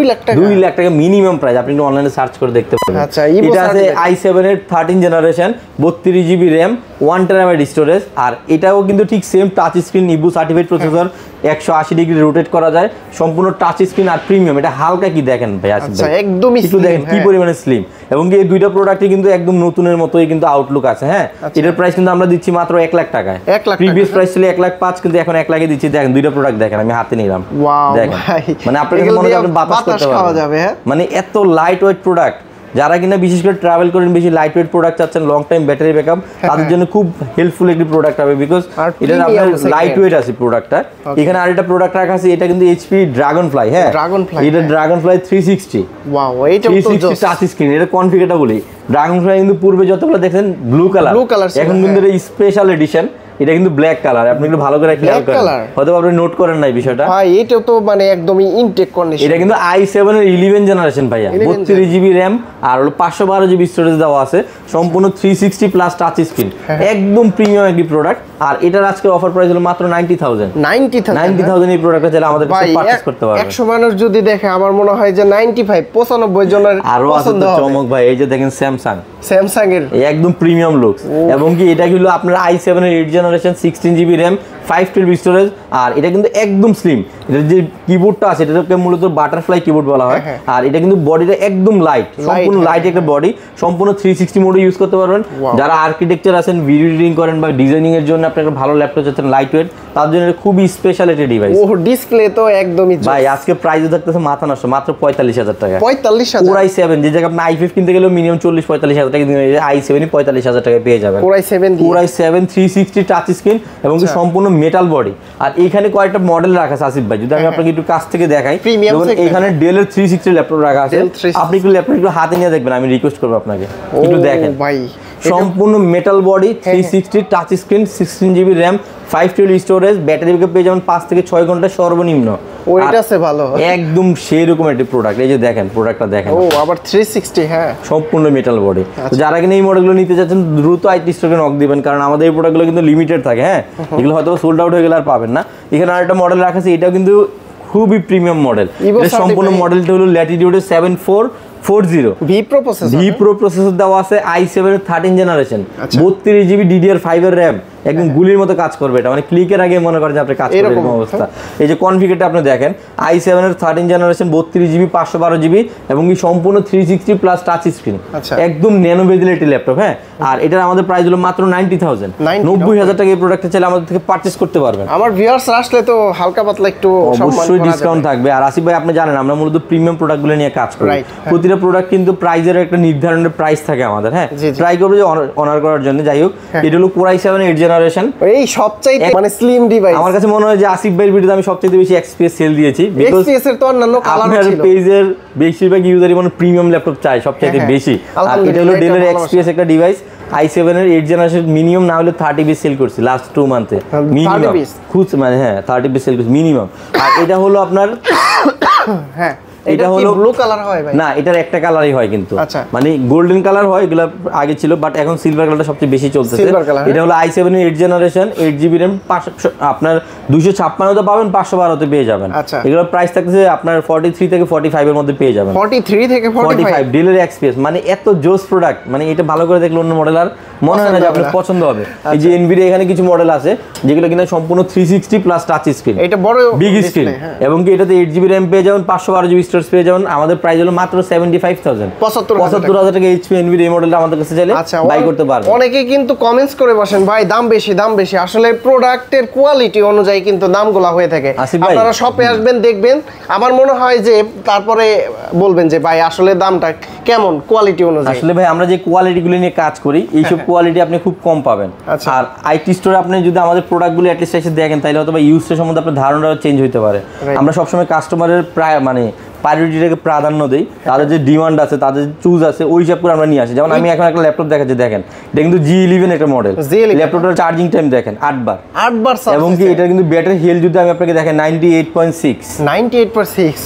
লাখ টাকা মিনিমাম প্রাইস। আপনি একটু অনলাইনে সার্চ করে দেখতে পাবেন। আচ্ছা, এটা আছে i7 এর 13 generation 32GB RAM 1TB storage. আর এটাও কিন্তু ঠিক same touch screen, Ivo certified processor, 180 degree rotate করা যায়, সম্পূর্ণ টাচ স্ক্রিন আর প্রিমিয়াম। এটা হালকা কি দেখেন ভাই, আচ্ছা একদমই একটু দেখেন কি পরিমাণে স্লিম। এবং এই দুইটা প্রোডাক্টই কিন্তু একদম নতুনের মতোই কিন্তু আউটলুক আছে, হ্যাঁ। এটার প্রাইস কিন্তু আমরা দিচ্ছি মাত্র 1 লাখ টাকায়। প্রিভিয়াস প্রাইস ছিল 1,05,000, কিন্তু এখন 1 লাখে দিচ্ছি। দেখেন দুইটা প্রোডাক্ট দেখেন, আমি হাতে নিলাম, দেখেন মানে আপনার কাছে মনে হয় আপনি বাতাস করতে পারবেন, মানে এত লাইট ওয়েট প্রোডাক্ট। যারা কিনা বিশেষ করে ট্রাভেল করেন, বেশি লাইট ওয়েট প্রোডাক্ট চাচ্ছেন, লং টাইম ব্যাটারি ব্যাকআপ, তাদের জন্য খুব হেল্পফুল একটি প্রোডাক্ট হবে, বিকজ এটা আপনার লাইট ওয়েট আছে প্রোডাক্টটা। এখানে আরেকটা প্রোডাক্ট রাখা আছে, এটা কিন্তু HP ড্রাগন ফ্লাই, হ্যাঁ। এটা ড্রাগন ফ্লাই 360, ওয়াও, এটা তো টাচ স্ক্রিন। এটা কনফিগারটা বলি, ড্রাগন ফ্লাই কিন্তু পূর্বে যতগুলো দেখেন ব্লু কালার, এখন কিন্তু এটা স্পেশাল এডিশন, এটা কিন্তু ব্ল্যাক কালার। আপনি একটু ভালো করে খেয়াল করেন, হয়তো আপনি নোট করেন নাই বিষয়টা। ভাই এটা তো মানে একদমই ইনটেক কন্ডিশন। এটা কিন্তু i7 এর 11 জেনারেশন ভাইয়া, 32GB RAM আর হলো 512GB স্টোরেজ দেওয়া আছে, সম্পূর্ণ 360 প্লাস টাচ স্ক্রিন, একদম প্রিমিয়াম একটি প্রোডাক্ট। আর এটার আজকে অফার প্রাইস হলো মাত্র 90,000 এই প্রোডাক্টটা চাইলে আমাদের কাছে পারচেজ করতে পারবেন। 100 মানুষ যদি দেখে আমার মনে হয় যে 95 জনের আরো আছে তো চমক ভাই। এই যে দেখেন স্যামসাং এর একদম প্রিমিয়াম লুকস, এবং কি এটা হলো আপনার i7 এর 8 জেনারেশন 16GB RAM 512 স্টোরেজ। আর এটা কিন্তু একদম স্লিম, এটা যে কিবোর্ডটা আছে এটাকে মূলত বাটারফ্লাই কিবোর্ড বলা হয়। আর এটা কিন্তু বডিটা একদম লাইট, সম্পূর্ণ লাইট একটা বডি, সম্পূর্ণ 360 মোডে ইউজ করতে পারবেন। যারা আর্কিটেকচার আছেন, ভিডিও এডিটিং করেন বা ডিজাইনিং এর জন্য আপনার ভালো ল্যাপটপ চাচ্ছেন লাইট ওয়েট, তার জন্য খুবই স্পেশাল একটা ডিভাইস। ও ডিসপ্লে তো একদমই ভাই আজকে প্রাইস থাকতেছে মাথা নষ্ট, মাত্র 45,000 টাকা। 45,000 Core i7, যে জায়গায় আপনি i5 কিনতে গেলেও মিনিমাম 40-45,000 টাকা দিয়ে i7 45,000 টাকায় পেয়ে যাবেন। Core i7 360 টাচ স্ক্রিন এবং সম্পূর্ণ মেটাল বডি। আর এইখানে কয়েকটা মডেল রাখা আছে আসিফ ভাই, যদি আমি আপনাকে একটু কাছ থেকে দেখাই। যেমন এখানে ডেল এর 360 ল্যাপটপ রাখা আছে, আপনি একটু ল্যাপটপ একটু হাতে নিয়ে দেখবেন, আমি রিকোয়েস্ট করবো আপনাকে একটু দেখেন ভাই। সম্পূর্ণ metal body, 360 touch screen, 16GB RAM 512 storage, battery backup পেয়ে যাবেন 5 থেকে 6 ঘন্টা সর্বনিম্ন। ওইটা আছে ভালো, একদম সেই রকম একটা প্রোডাক্ট। এই যে দেখেন প্রোডাক্টটা দেখেন, ও আবার 360, হ্যাঁ সম্পূর্ণ মেটাল বডি। যারা কিনা এই মডেলগুলো নিতে চাচ্ছেন দ্রুত আইটি স্টকে নক দিবেন, কারণ আমাদের এই প্রোডাক্টগুলো কিন্তু লিমিটেড থাকে, হ্যাঁ। এগুলো হয়তো সোল্ড আউট হয়ে গেলে আর পাবেন না। এখানে আরেকটা মডেল রাখা আছে, এটাও কিন্তু খুবই প্রিমিয়াম মডেল। এটা সম্পূর্ণ মডেলটা হলো ল্যাটিটিউড 7440 ভি প্রো প্রসেসর দেওয়া আছে, i7 এর 13 জেনারেশন 32GB DDR5 এর RAM, একদম গুলির মতো কাজ করবে এটা, মানে ক্লিকের আগে মনে করেন যে আপনি কাজ করবেন এরকম অবস্থা। এই যে কনফিগারটা আপনি দেখেন, i7 এর 13 জেনারেশন 32GB 512GB এবং কি সম্পূর্ণ 360 প্লাস টাচ স্ক্রিন, একদম ন্যানো বেজেলের ল্যাপটপ, হ্যাঁ। আর এটার আমাদের প্রাইস হলো মাত্র 90,000 90,000 টাকা। এই প্রোডাক্টটা চাইলে আমাদের থেকে পারচেজ করতে পারবেন। আমার ভিউয়ার্স আসলে তো হালকা পাতলা একটু অবশ্যই ডিসকাউন্ট থাকবে। আর আসিফ ভাই আপনি জানেন আমরা মূলত প্রিমিয়াম প্রোডাক্টগুলো নিয়ে কাজ করি, প্রতিটা প্রোডাক্ট কিন্তু প্রাইজের একটা নির্ধারণের প্রাইস থাকে আমাদের, হ্যাঁ। ট্রাই করবো যে অনার করার জন্য। যাই হোক, এটা হলো Core i7 8 জেনারেশন, এই সবচাইতে মানে স্লিম ডিভাইস। আমার কাছে মনে হয় যে আসিফ ভাইয়ের ভিডিওতে আমি সবচেয়ে বেশি XPS সেল দিয়েছি, বিকজ XPS এর তো অন্যান্য কালার ছিল। আপনার পেজের বেশিরভাগ ইউজারই মানে প্রিমিয়াম ল্যাপটপ চায় সবচেয়ে বেশি। আর এটা হলো ডেলের XPS একটা ডিভাইস, i7 এর 8 জেনারেশন, মিনিমাম না হলে 30 পিস সেল করছি লাস্ট 2 মান্থে, মিনিমাম খুব মানে, হ্যাঁ 30 পিস সেল করছি মিনিমাম। আর এটা হলো আপনার, হ্যাঁ এটা হলো ব্লু কালার হয় ভাই? না, এটার একটা কালারই হয় কিন্তু, আচ্ছা। মানে গোল্ডেন কালার হয়, এগুলো আগে ছিল, বাট এখন সিলভার কালারটা সবচেয়ে বেশি চলতেছে। এটা হলো i7 এর 8 জেনারেশন, 8GB RAM, আপনার 256 তে পাবেন, 512 তে পেয়ে যাবেন। এগুলোর প্রাইস থাকছে আপনার 43 থেকে 45 এর মধ্যে পেয়ে যাবেন। 43 থেকে 45 ডেলের এক্সপিএস, মানে এত জোস প্রোডাক্ট, মানে এটা ভালো করে দেখলে অন্য মডেল আর মনে হয় না যে আপনার পছন্দ হবে। এই যে এনভিডিয়া এখানে কিছু মডেল আছে যেগুলো কিনা সম্পূর্ণ 360 প্লাস টাচ স্ক্রিন, এটা বড় বিগ স্ক্রিন, এবং কি এটাতে 8GB RAM পেয়ে যাবেন, 512GB স্টোরেজ পেয়ে যাবেন। আমাদের প্রাইস হলো মাত্র 75,000, 75,000 টাকা এইচপি এনভিডিয়া এই মডেলটা আমাদের কাছে চাইলে বাই করতে পারবেন। অনেকে কিন্তু কমেন্টস করে বসেন ভাই দাম বেশি দাম বেশি, আসলে প্রোডাক্টের কোয়ালিটি অনুযায়ী কিন্তু দামগুলো হয়ে থাকে। আপনারা শপে আসবেন দেখবেন, আমার মনে হয় যে তারপরে বলবেন যে ভাই আসলে দামটা কেমন কোয়ালিটি অনুযায়ী। আসলে ভাই আমরা যে কোয়ালিটিগুলো নিয়ে কাজ করি এইসব কোয়ালিটি আপনি খুব কম পাবেন। আর আইটি স্টোরে আপনি যদি আমাদের প্রোডাক্টগুলো অ্যাটলিস্ট এসে দেখেন তাহলে হয়তো বা ইউজের সম্বন্ধে আপনার ধারণাটা চেঞ্জ হতে পারে। আমরা সবসময় কাস্টমারের প্রায় মানে প্রায়োরিটিটাকে প্রাধান্য দেই, তাদের যে ডিমান্ড আছে, তাদের যে চুজ আছে ওই হিসাব করে আমরা নিয়ে আসি। যেমন আমি এখন একটা ল্যাপটপ দেখাচ্ছি, দেখেন এটা কিন্তু G11 একটা মডেল, ল্যাপটপটার চার্জিং টাইম দেখেন 8 বার, এবং কি এটা কিন্তু ব্যাটারি হেলথ যদি আমি আপনাকে দেখেন 98.6,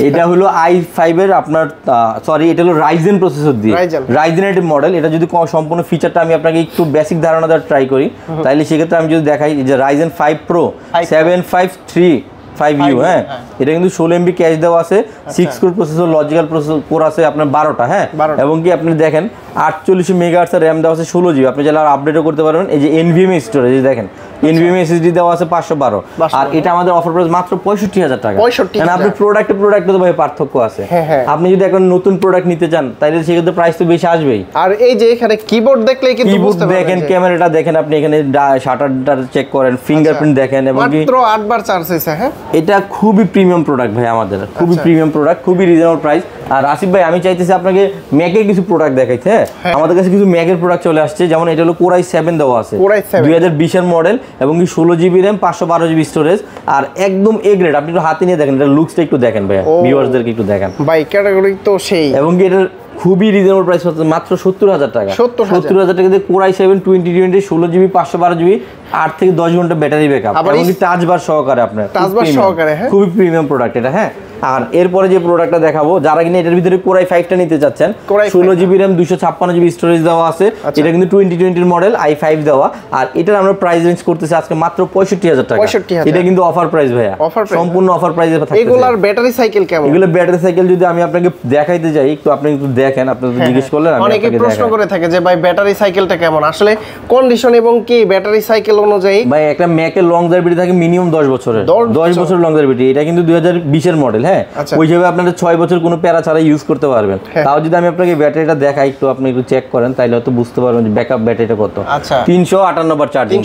এটা হলো i5 এর আপনার সরি এটা হলো রাইজেন প্রসেসর দিয়ে, রাইজেন এর মডেল। এটা যদি সম্পূর্ণ ফিচারটা আমি আপনাকে একটু বেসিক ধারণা দেওয়ার ট্রাই করি, তাহলে সেক্ষেত্রে আমি যদি দেখাই যে রাইজেন 5 Pro 753 হ্যাঁ, এটা কিন্তু 16 MB ক্যাশ দেওয়া আছে, 6 core processor, logical processor core আছে আপনার 12টা হ্যাঁ, এবং কি আপনি দেখেন 48 মেগাহার্টজ RAM দেওয়া আছে, 16GB, আপনি চাইলে আর আপডেটও করতে পারবেন। এই যে NVMe স্টোরেজ দেখেন, NVMe SSD দেওয়া আছে 512, আর এটা আমাদের অফার প্রাইস মাত্র 65,000 টাকা। মানে আপনি প্রোডাক্টে তো ভাই পার্থক্য আছে। আপনি যদি এখন নতুন প্রোডাক্ট নিতে চান তাহলে সেক্ষেত্রে প্রাইস তো বেশি আসবেই। আর এই যে এখানে কিবোর্ড দেখলেই কিন্তু বুঝতে পারবেন, দেখেন ক্যামেরাটা দেখেন, আপনি এখানে শাটারটা চেক করেন, ফিঙ্গারপ্রিন্ট দেখেন, এবং কি মাত্র 8 বার চার্জ হইছে। হ্যাঁ, এটা খুবই প্রিমিয়াম প্রোডাক্ট ভাই, আমাদের খুবই প্রিমিয়াম প্রোডাক্ট, খুবই রিজনেবল প্রাইস। আর আসিফ ভাই আমি চাইতেছি আপনাকে ম্যাকের কিছু প্রোডাক্ট দেখাইতে। হ্যাঁ, আমাদের কাছে কিছু ম্যাকের প্রোডাক্ট চলে আসছে, যেমন এটা হলো Core i7 দেওয়া আছে, 2020 এর মডেল, এবং কি 16GB RAM, 512GB স্টোরেজ, আর একদম এ গ্রেড। আপনি একটু হাতে নিয়ে দেখেন, এটা লুকসটা একটু দেখেন ভাই, ভিউয়ার্সদেরকে একটু দেখেন ভাই, ক্যাটাগরি তো সেই, এবং কি এটা খুবই রিজনেবল প্রাইস হচ্ছে মাত্র 70,000 টাকা। 70,000 টাকা দিয়ে Core i7 2020 16GB 512GB 8 থেকে 10 ঘন্টা ব্যাটারি ব্যাকআপ, এবং কি টাচ বার সহকারে আপনার, খুবই প্রিমিয়াম প্রোডাক্ট এটা। হ্যাঁ, আর এরপরে যে প্রোডাক্টটা দেখাবো, যারা কিনা এটার ভিতরে Core i5টা নিতে চাচ্ছেন, 16GB RAM 256GB স্টোরেজ দেওয়া আছে, এটা কিন্তু 2020 এর মডেল, i5 দেওয়া, আর এটার আমরা প্রাইস রেঞ্জ করতেছি আজকে মাত্র 65,000 টাকা। এটা কিন্তু অফার প্রাইস ভাইয়া, সম্পূর্ণ অফার প্রাইসে থাকছে। এগুলার ব্যাটারি সাইকেল কেমন? এগুলো ব্যাটারি সাইকেল যদি আমি আপনাকে দেখাইতে যাই, একটু আপনি একটু দেখেন, আপনি তো জিজ্ঞেস করলেন, আমি অনেকে প্রশ্ন করে থাকে যে ভাই ব্যাটারি সাইকেলটা কেমন, আসলে কন্ডিশন এবং কি ব্যাটারি সাইকেল অনুযায়ী ভাই একটা ম্যাকের লং জার্ভিটি থাকে মিনিমাম 10 বছরের, 10 বছর লং জার্ভিটি। এটা কিন্তু 2020 এর মডেল। হ্যাঁ, ওই হিসেবে আপনারা 6 বছর কোনো প্যারা ছাড়া ইউজ করতে পারবেন। তাও যদি আমি আপনাকে ব্যাটারিটা দেখাই, একটু আপনি একটু চেক করেন, তাহলে হয়তো বুঝতে পারবেন যে ব্যাকআপ ব্যাটারিটা কত। 358 বার চার্জিং,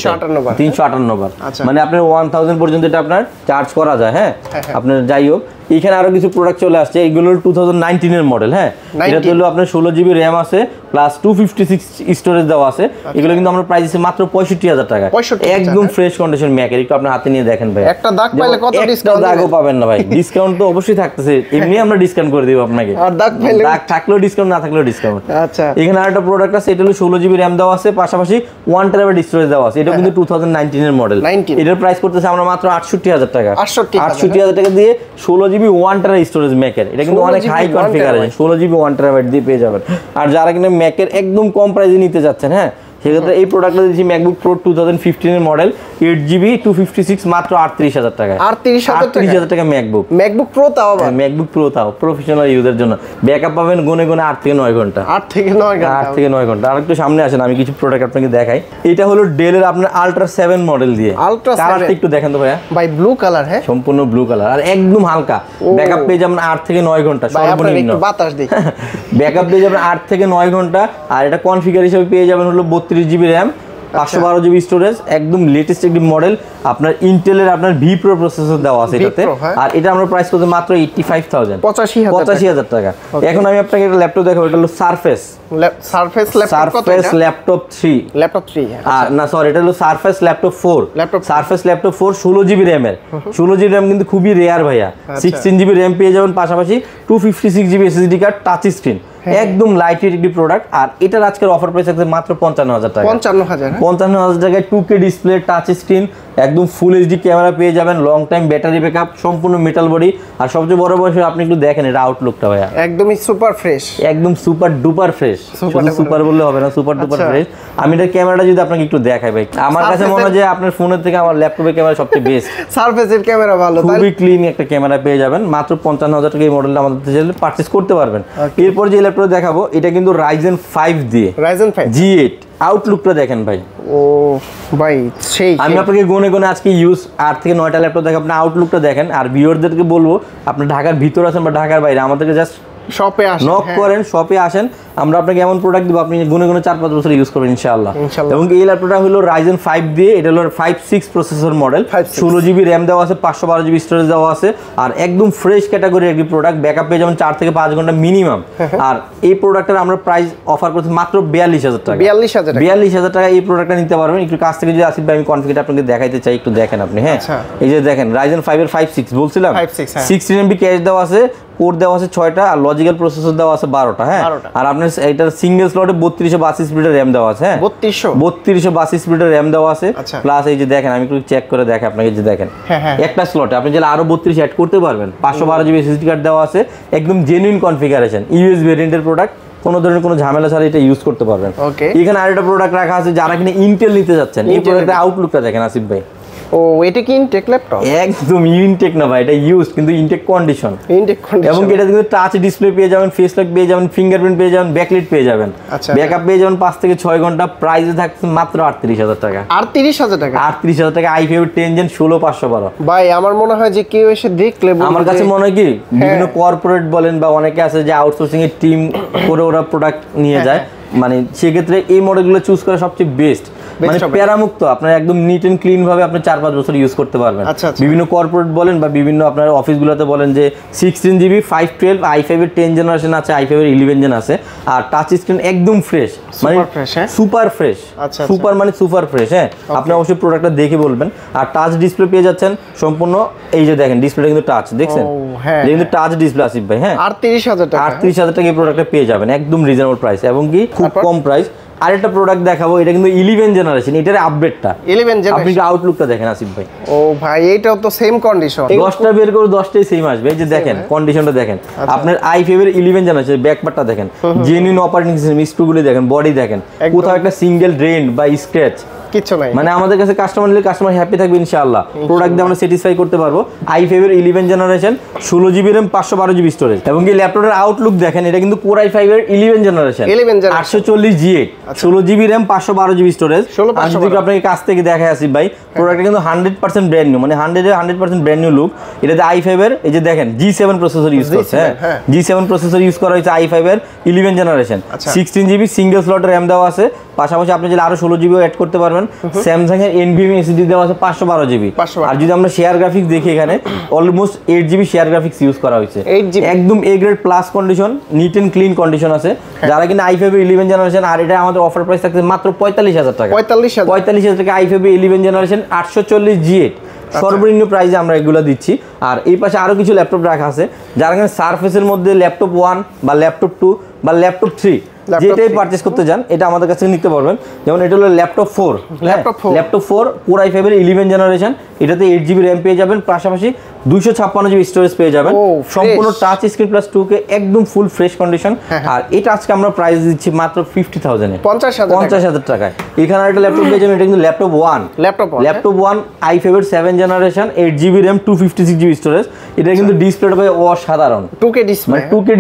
358 বার, মানে আপনার 1000 পর্যন্ত এটা আপনার চার্জ করা যায়। হ্যাঁ, আপনার যাই হোক, এখানে আরো কিছু প্রোডাক্ট চলে আসছে, এগুলো 2019 এর মডেল। হ্যাঁ, এটা হলো আপনার 16GB RAM আছে, প্লাস 256 স্টোরেজ দেওয়া আছে। এগুলো কিন্তু আমরা প্রাইস দিচ্ছি মাত্র 65,000 টাকা, একদম ফ্রেশ কন্ডিশন ম্যাকের। একটু আপনার হাতে নিয়ে দেখেন ভাই, একটা দাগ পাইলে কত ডিসকাউন্ট? দাগও পাবেন না ভাই, ডিসকাউন্ট তো অবশ্যই থাকতেছে, এমনি আমরা ডিসকাউন্ট করে দেব আপনাকে, আর দাগ পাইলে, দাগ থাকলেও ডিসকাউন্ট, না থাকলেও ডিসকাউন্ট। আচ্ছা, এখানে আরেকটা প্রোডাক্ট আছে, এটা হলো 16GB RAM দেওয়া আছে, পাশাপাশি 1TB স্টোরেজ দেওয়া আছে। এটা কিন্তু 2019 এর মডেল। এটার প্রাইস করতেছে আমরা মাত্র 68,000 টাকা। 68,000 টাকা দিয়ে 16GB 1TB স্টোরেজ ম্যাকের, এটা কিন্তু অনেক হাই কনফিগারেশন, 16GB 1TB দিয়ে পেয়ে যাবেন। আর যারা কিনা ম্যাকের একদম কম প্রাইসে নিতে যাচ্ছেন, হ্যাঁ, সেক্ষেত্রে এই প্রোডাক্টটা দিচ্ছি MacBook Pro 2015 এর মডেল, 8GB 256, মাত্র 38,000 টাকা। 38,000 টাকা MacBook Pro, তাও আবার MacBook Pro, তাও প্রফেশনাল ইউজার জন্য। ব্যাকআপ পাবেন গুনে 8 থেকে 9 ঘন্টা, 8 থেকে 9 ঘন্টা। আর একটু সামনে আসেন, আমি কিছু প্রোডাক্ট আপনাকে দেখাই। এটা হলো ডেলের আপনার Ultra 7 মডেল দিয়ে, কালারটা একটু দেখেন তো ভাইয়া, ভাই ব্লু কালার। হ্যাঁ, সম্পূর্ণ ব্লু কালার, আর একদম হালকা। ব্যাকআপ পেয়ে যাবেন 8 থেকে 9 ঘন্টা সর্বনিম্ন, বাতাস দিই। ব্যাকআপ পেয়ে যাবেন 8 থেকে 9 ঘন্টা। আর এটা কনফিগার হিসেবে পেয়ে যাবেন হলো 32GB RAM, 512GB স্টোরেজ, একদম লেটেস্ট একটি মডেল। আপনার ইন্টেলের আপনার ভি প্রো প্রসেসর দেওয়া আছে এটাতে। আর এটা আমরা প্রাইস করতে মাত্র 85,000, 85,000 টাকা। এখন আমি আপনাকে একটা ল্যাপটপ দেখাবো, এটা হলো সারফেস ল্যাপটপ 3, আর না সরি, এটা হলো surface laptop 4, surface laptop 4 16GB RAM এর। 16GB RAM কিন্তু খুবই রেয়ার ভাইয়া। 16GB RAM পেয়ে যাবেন, পাশাপাশি 256GB SSD card, touch screen, একদম লাইট ওয়েট একটি প্রোডাক্ট। আর এটার আজকের অফার প্রাইস আছে মাত্র 55,000 টাকা। 55,000 টাকায় 2K ডিসপ্লে, টাচ স্ক্রিন, একদম ফুল এইচডি ক্যামেরা পেয়ে যাবেন, লং টাইম ব্যাটারি ব্যাকআপ, সম্পূর্ণ মেটাল বডি। আর সবচেয়ে বড় বিষয় আপনি একটু দেখেন এটা আউটলুকটা ভাইয়া একদমই সুপার ফ্রেশ, একদম সুপার ডুপার ফ্রেশ। শুধু সুপার বললে হবে না, সুপার ডুপার ফ্রেশ। আমি এর ক্যামেরাটা যদি আপনাকে একটু দেখাই ভাই, আমার কাছে মনে হয় যে আপনার ফোনের থেকে আমার ল্যাপটপের ক্যামেরা সবচেয়ে বেস্ট। সারফেসের ক্যামেরা ভালো, খুবই ক্লিন একটা ক্যামেরা পেয়ে যাবেন। মাত্র 55,000 টাকা এই মডেলটা আমাদের থেকে পারচেজ করতে পারবেন। এরপর যে ল্যাপটপ দেখাবো এটা কিন্তু Ryzen 5 দিয়ে, Ryzen 5 G8। আউটলুকটা দেখেন ভাই, ও ভাই সেই আমি আপনাকে গুনে গুনে আজকে ইউজ 8 থেকে 9টা ল্যাপটপ দেখে আপনি আউটলুকটা দেখেন। আর ভিউয়ারদেরকে বলবো আপনি ঢাকার ভিতর আছেন বা ঢাকার বাইরে আমাদেরকে জাস্ট শপে আসেন, নক করেন, শপে আসেন, আমরা আপনাকে এমন প্রোডাক্ট দিব আপনি গুনে গুনে 4-5 বছর ইউজ করবেন ইনশাআল্লাহ। এবং এই ল্যাপটপটা হলো Ryzen 5 দিয়ে, এটা হলো 5.6 প্রসেসর মডেল, 16GB RAM দেওয়া আছে, 512GB স্টোরেজ দেওয়া আছে। আর একদম ফ্রেশ ক্যাটাগরির একটি প্রোডাক্ট, ব্যাকআপ পেয়ে যেমন 4 থেকে 5 ঘন্টা মিনিমাম। আর এই প্রোডাক্টের আমরা প্রাইস অফার করছি মাত্র 42,000 টাকা। 42,000 টাকা এই প্রোডাক্টটা নিতে পারবেন। একটু কাছ থেকে যদি আসিফ ভাই আমি কনফিগারটা আপনাকে দেখাইতে চাই, একটু দেখেন আপনি। হ্যাঁ, এই যে দেখেন Ryzen 5 এর 5.6 বলছিলাম, 16MB ক্যাশ দেওয়া আছে, কোর দেওয়া আছে 6টা, আর লজিক্যাল প্রসেসর দেওয়া আছে 12টা। হ্যাঁ, আর আপনার এটার সিঙ্গেল স্লটে 3282 স্পিডের RAM দেওয়া আছে। হ্যাঁ, 3282 স্পিডের RAM দেওয়া আছে। প্লাস এই যে দেখেন আমি একটু চেক করে দেখাই আপনাকে, যে দেখেন একটা স্লটে আপনি যদি আরো 32 অ্যাড করতে পারবেন। 512GB SSD কার্ড দেওয়া আছে, একদম জেনুইন কনফিগারেশন, ইউএস ভেরিয়েন্টের প্রোডাক্ট, কোনো ধরনের কোনো ঝামেলা ছাড়া এটা ইউজ করতে পারবেন। এখানে আরেকটা প্রোডাক্ট রাখা আছে যারা কিনা ইন্টেল নিতে যাচ্ছেন, এই প্রোডাক্টের আউটলুকটা দেখেন আসিফ ভাই। ও এটা কি ইনটেক ল্যাপটপ? একদম ইনটেক না ভাই, এটা ইউজ কিন্তু ইনটেক কন্ডিশন। এবং এটা কিন্তু টাচ ডিসপ্লে পেয়ে যাবেন, ফেস লক পেয়ে যাবেন, ফিঙ্গারপ্রিন্ট পেয়ে যাবেন, ব্যাকলাইট পেয়ে যাবেন, ব্যাকআপ পেয়ে যাবেন 5 থেকে 6 ঘন্টা। প্রাইসে থাকছে মাত্র 38,000 টাকা। 38,000 টাকা? 38,000 টাকা। i5 10 gen 16512। ভাই আমার মনে হয় যে কেউ এসে দেখলে আমার কাছে মনে হয় কি বিভিন্ন কর্পোরেট বলেন বা অনেকে আছে যে আউটসোর্সিং এর টিম করে ওরা প্রোডাক্ট নিয়ে যায়, মানে সেক্ষেত্রে এই মডেলগুলো চুজ করা সবচেয়ে বেস্ট। মানে প্যারামুক্ত, আপনার একদম নিট এন্ড ক্লিন ভাবে আপনি 4-5 বছর ইউজ করতে পারবেন। বিভিন্ন কর্পোরেট বলেন বা বিভিন্ন আপনার অফিসগুলোতে বলেন যে 16GB 512 i5 এর 10 জেনারেশন আছে, i5 এর 11 জেন আছে। আর টাচ স্ক্রিন একদম ফ্রেশ, মানে সুপার ফ্রেশ, সুপার মানে সুপার ফ্রেশ। হ্যাঁ, আপনি অবশ্যই প্রোডাক্টটা দেখে বলবেন। আর টাচ ডিসপ্লে পেয়ে যাচ্ছেন সম্পূর্ণ, এই যে দেখেন ডিসপ্লেটা কিন্তু টাচ, দেখছেন এটা কিন্তু টাচ ডিসপ্লে আসিফ ভাই। হ্যাঁ, 38,000 টাকা। 38,000 টাকা এই প্রোডাক্টটা পেয়ে যাবেন, একদম রিজনেবল প্রাইস এবং কি খুব কম প্রাইস। আরেকটা প্রোডাক্ট দেখাবো, এটা কিন্তু 11 জেনারেশন, এটার আপডেটটা 11 জেনারেশন। আপনি আউটলুকটা দেখেন আসিফ ভাই। ও ভাই এটাও তো সেম কন্ডিশন, 10টা বের করে 10টাই সেম আসবে। এই যে দেখেন কন্ডিশনটা দেখেন, আপনার i5 এর 11 জেনারেশন, ব্যাকপার্টটা দেখেন, জেনুইন অপারেটিং সিস্টেম, স্ক্রুগুলো দেখেন, বডি দেখেন, কোথাও একটা সিঙ্গেল ড্রেন বা স্ক্র্যাচ কিছু নাই। মানে আমাদের কাছে কাস্টমার নিলে কাস্টমার হ্যাপি থাকবে ইনশাআল্লাহ। প্রোডাক্ট দিয়ে আমরা স্যাটিসফাই করতে পারবো। i5 এর 11 generation, 16GB RAM, 512GB storage. এবং এই ল্যাপটপের আউটলুক দেখেন, এটা কিন্তু Core i5 এর 11 generation, 840 G8, 16GB RAM, 512GB storage. আর যদি আপনাকে কাছ থেকে দেখায় আসিফ ভাই, প্রোডাক্টটা কিন্তু 100% ব্র্যান্ড নিউ, মানে 100% ব্র্যান্ড নিউ লুক। এটাতে i5 এর এই যে দেখেন G7 প্রসেসর ইউজ করছে। হ্যাঁ, G7 প্রসেসর ইউজ করা হয়েছে i5 এর 11 জেনারেশন, 16GB সিঙ্গেল স্লটের RAM দেওয়া আছে। পাশাপাশি আপনি যদি আরো 16GB অ্যাড করতে পারবেন। স্যামসাং এর NVMe SSD দেওয়া আছে 512GB। আর যদি আমরা শেয়ার গ্রাফিক্স দেখি, এখানে almost 8GB share graphics use করা হয়েছে, একদম A grade plus condition, neat and clean condition আছে। যারা কিনা i5 এর 11 জেনারেশন, আর এটা আমাদের অফার প্রাইস থাকছে মাত্র 45,000 টাকা। 45,000 টাকা i5 এর 11 জেনারেশন, 840 G8 সর্বনিম্ন প্রাইসে আমরা এগুলো দিচ্ছি। আর এই পাশে আরো কিছু ল্যাপটপ রাখা আছে, যারা কিনা সারফেসের মধ্যে ল্যাপটপ 1 বা ল্যাপটপ 2 বা ল্যাপটপ 3 যেটাই পারচেজ করতে চান, এটা আমাদের কাছে নিতে পারবেন। যেমন এটা হলো ল্যাপটপ 4, ল্যাপটপ 4 Core i5 এর 11 জেনারেশন, এটাতে 8GB RAM পেয়ে যাবেন, পাশাপাশি 256GB স্টোরেজ পেয়ে যাবেন, সম্পূর্ণ টাচ স্ক্রিন প্লাস 2K, একদম ফুল ফ্রেশ কন্ডিশন। আর এটা আজকে আমরা প্রাইস দিচ্ছি মাত্র 50,000 এ, 50,000 টাকায়। এখানে একটা ল্যাপটপ পেয়ে যাবেন, এটা কিন্তু ল্যাপটপ 1 i5 এর 7 generation, 8GB RAM, 256GB storage. এটা কিন্তু ডিসপ্লেটা ভাই অসাধারণ, 2K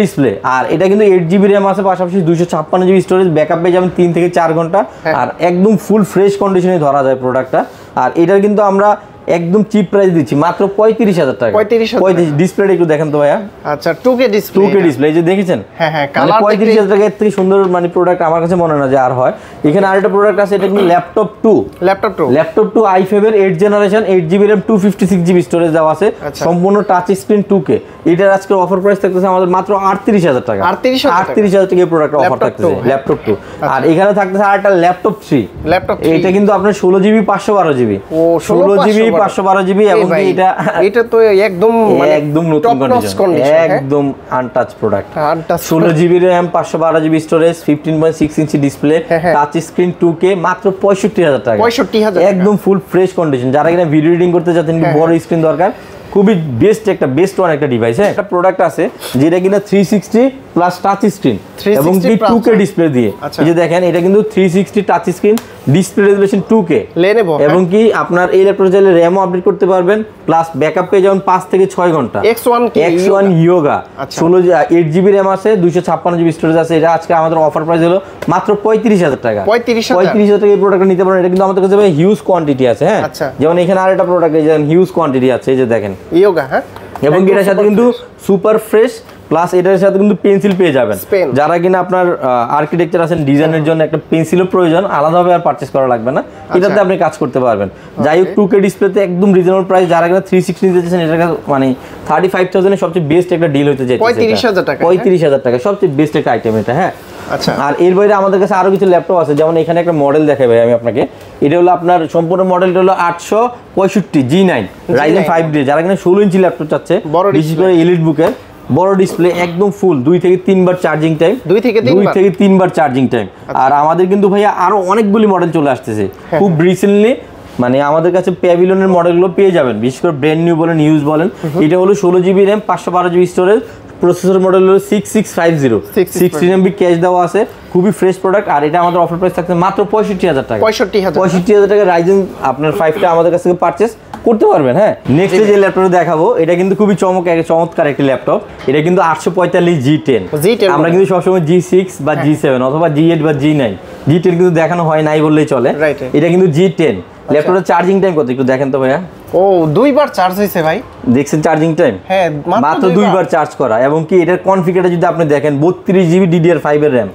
ডিসপ্লে। আর এটা কিন্তু 8GB RAM আছে, পাশাপাশি 256GB স্টোরেজ, ব্যাকআপ পেয়ে যাবেন 3 থেকে 4 ঘন্টা। আর একদম ফুল ফ্রেশ কন্ডিশনে ধরা যায় প্রোডাক্টটা। আর এটার কিন্তু আমরা একদম চিপ প্রাইস দিচ্ছি মাত্র 35,000 টাকা। 35 ডিসপ্লেটা একটু দেখেন তো ভাইয়া। আচ্ছা 2K ডিসপ্লে এই যে দেখেছেন, হ্যাঁ কালার 35,000 টাকা এর থেকে সুন্দর মানে প্রোডাক্ট আমার কাছে মনে হয় না যে আর হয়। এখানে আরেকটা প্রোডাক্ট আছে, এটা কিন্তু ল্যাপটপ 2 i5 এর 8 generation, 8GB RAM, 256GB storage দেওয়া আছে, সম্পূর্ণ টাচ স্ক্রিন 2K। এটার আজকে অফার প্রাইস থাকতেছে আমাদের মাত্র 38,000 টাকা। 38,000 টাকা এই প্রোডাক্ট অফার থাকতেছে ল্যাপটপ 2। আর এখানে থাকতেছে আরেকটা ল্যাপটপ 3, এটা কিন্তু আপনার 16GB 512GB, 16GB 512 জিবি এবং কি এটা তো একদম মানে একদম নতুন কন্ডিশন, একদম untouch product. 16 GB RAM, 512 GB storage, 15.6 inch display, touch screen 2K, মাত্র 65000 টাকা। 65000 একদম ফুল ফ্রেশ কন্ডিশন। যারা কিনা ভিডিও এডিটিং করতে চাচ্ছেন, বড় স্ক্রিন দরকার, খুবই বেস্ট ওয়ান একটা ডিভাইস। হ্যাঁ, একটা প্রোডাক্ট আছে যেটা কিনা 360 প্লাস টাচ স্ক্রিন এবং কি 2K ডিসপ্লে দিয়ে। এই যে দেখেন, এটা কিন্তু 360 touch screen, display resolution 2K Lenovo, এবং কি আপনার এই ল্যাপটপে চাইলে র‍্যামও আপডেট করতে পারবেন, প্লাস ব্যাকআপ পেয়ে যাবেন 5 থেকে 6 ঘন্টা। X1 Yoga 8 জিবি র‍্যাম আছে, 256 জিবি স্টোরেজ আছে। এটা আজকে আমাদের অফার প্রাইস হলো মাত্র 35000 টাকা। 35000 টাকা এই প্রোডাক্টটা নিতে পারেন। এটা কিন্তু আমাদের কাছে হিউজ কোয়ান্টিটি আছে। হ্যাঁ, যেমন এখানে আরেকটা প্রোডাক্ট এই যে হিউজ কোয়ান্টিটি আছে, এই যে দেখেন Yoga। হ্যাঁ, এবং এটার সাথে কিন্তু সুপার ফ্রেশ, প্লাস এটার সাথে কিন্তু পেন্সিল পেয়ে যাবেন। যারা কিনা আপনার আর্কিটেকচার আছেন, ডিজাইনের জন্য একটা পেন্সিলও প্রয়োজন, আলাদাভাবে আর পারচেজ করা লাগবে না, এটাতে আপনি কাজ করতে পারবেন। যাই হোক, 2K ডিসপ্লেতে একদম রিজনেবল প্রাইস। যারা কিনা 360 নিতে চাচ্ছেন, এটা মানে 35000 এর সবচেয়ে বেস্ট একটা ডিল হতে যাচ্ছে। 35000 টাকা, 35000 টাকা সবচেয়ে বেস্ট একটা আইটেম এটা। হ্যাঁ, আচ্ছা। আর এর বাইরে আমাদের কাছে আরো কিছু ল্যাপটপ আছে, যেমন এখানে একটা মডেল দেখাই ভাই আমি আপনাকে। এটা হলো আপনার সম্পূর্ণ মডেলটা হলো 865 G9 Ryzen 5 দিয়ে। যারা কিনা 16 ইঞ্চি ল্যাপটপ চাচ্ছে, বিশেষ করে এলিট বুকের বড় ডিসপ্লে, একদম ফুল 2 থেকে 3 বার চার্জিং টাইম, 2 থেকে 3 বার চার্জিং টাইম। আর আমাদের কিন্তু ভাইয়া আরো অনেকগুলি মডেল চলে আসতেছে খুব রিসেন্টলি। মানে আমাদের কাছে প্যাভিলিয়নের মডেলগুলো পেয়ে যাবেন, বিশেষ করে ব্র্যান্ড নিউ বলেন, ইউজ বলেন। এটা হলো 16 GB RAM, 512 GB storage, processor model হলো 6650, 16 MB ক্যাশ দেওয়া আছে, খুবই ফ্রেশ প্রোডাক্ট। আর এটা আমাদের অফার প্রাইস থাকছে মাত্র 65000 টাকা। 65000 টাকা রাইজেন আপনার 5টা আমাদের কাছ থেকে পারচেজ করতে পারবেন। হ্যাঁ, নেক্সট যে ল্যাপটপটা দেখাবো, এটা কিন্তু খুবই চমৎকার একটি ল্যাপটপ। এটা কিন্তু 845 G10। আমরা কিন্তু সবসময় G6 বা G7 অথবা G8 বা G9, G10 কিন্তু দেখানো হয় নাই বললেই চলে। এটা কিন্তু G10 ল্যাপটপের চার্জিং টাইম কত একটু দেখেন তো ভাইয়া। ও, 2 বার চার্জ হইছে ভাই, দেখছেন চার্জিং টাইম? হ্যাঁ, মাত্র 2 বার চার্জ করা। এবং কি এটার কনফিগারটা যদি আপনি দেখেন, 32 জিবি DDR5 এর RAM,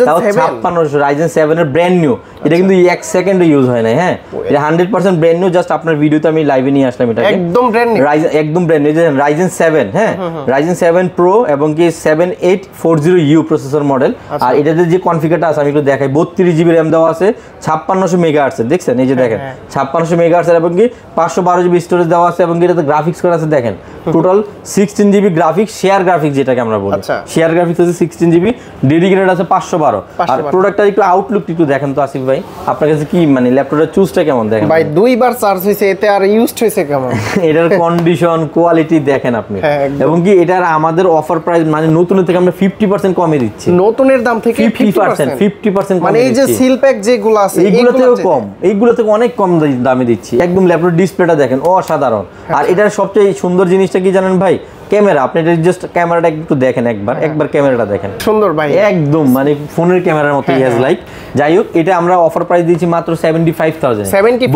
তাও 5600 Ryzen 7 এর ব্র্যান্ড নিউ। এটা কিন্তু 1 সেকেন্ডও ইউজ হয় না। হ্যাঁ, এটা 100% ব্র্যান্ড নিউ। জাস্ট আপনার ভিডিওতে আমি লাইভে নিয়ে আসলাম এটা, একদম ব্র্যান্ড নিউ, একদম ব্র্যান্ড নিউ। Ryzen 7, হ্যাঁ, Ryzen 7 Pro এবং কি 7840U প্রসেসর মডেল। আর এটাতে যে কনফিগারটা আছে আমি একটু দেখাই। 32 জিবি RAM দেওয়া আছে, 5600 মেগাহার্টজ, দেখছেন এই যে দেখেন 5600 মেগাহার্টজ, এবং কি 512 জিবি স্টোরেজ দেওয়া আছে, এবং এটাতে গ্রাফিক্স করা আছে দেখেন total 16 GB graphics, share graphics যেটাকে আমরা বলি। শেয়ার গ্রাফিক্স আছে 16 জিবি, ডেডিকেটেড আছে 512। আর প্রোডাক্টটার একটু আউটলুক একটু দেখেন তো আসিফ ভাই, আপনার কাছে কি মানে ল্যাপটপের চুজটা কেমন দেখেন ভাই? 2 বার চার্জ হইছে, এতে আর ইউজড হইছে কেমন? এটার কন্ডিশন, কোয়ালিটি দেখেন আপনি। এবং কি এটার আমাদের অফার প্রাইস মানে নতুনের থেকে আমরা 50% কমে দিচ্ছি। নতুনের দাম থেকে 50% মানে এই যে সিল প্যাক যেগুলো আছে এইগুলোতেও কম, এইগুলো থেকে অনেক কম দামে দিচ্ছি। একদম ল্যাপটপ ডিসপ্লেটা দেখেন অসাধারণ। আর এটার সবচেয়ে সুন্দর জিনিসটা কি জানেন ভাই? ক্যামেরা। আপনি জাস্ট ক্যামেরাটা একটু দেখেন, একবার ক্যামেরাটা দেখেন, সুন্দর ভাই, একদম মানে ফোনের ক্যামেরার মতো ইজ লাইক। যাই হোক, এটা আমরা অফার প্রাইস দিয়েছি মাত্র 75000।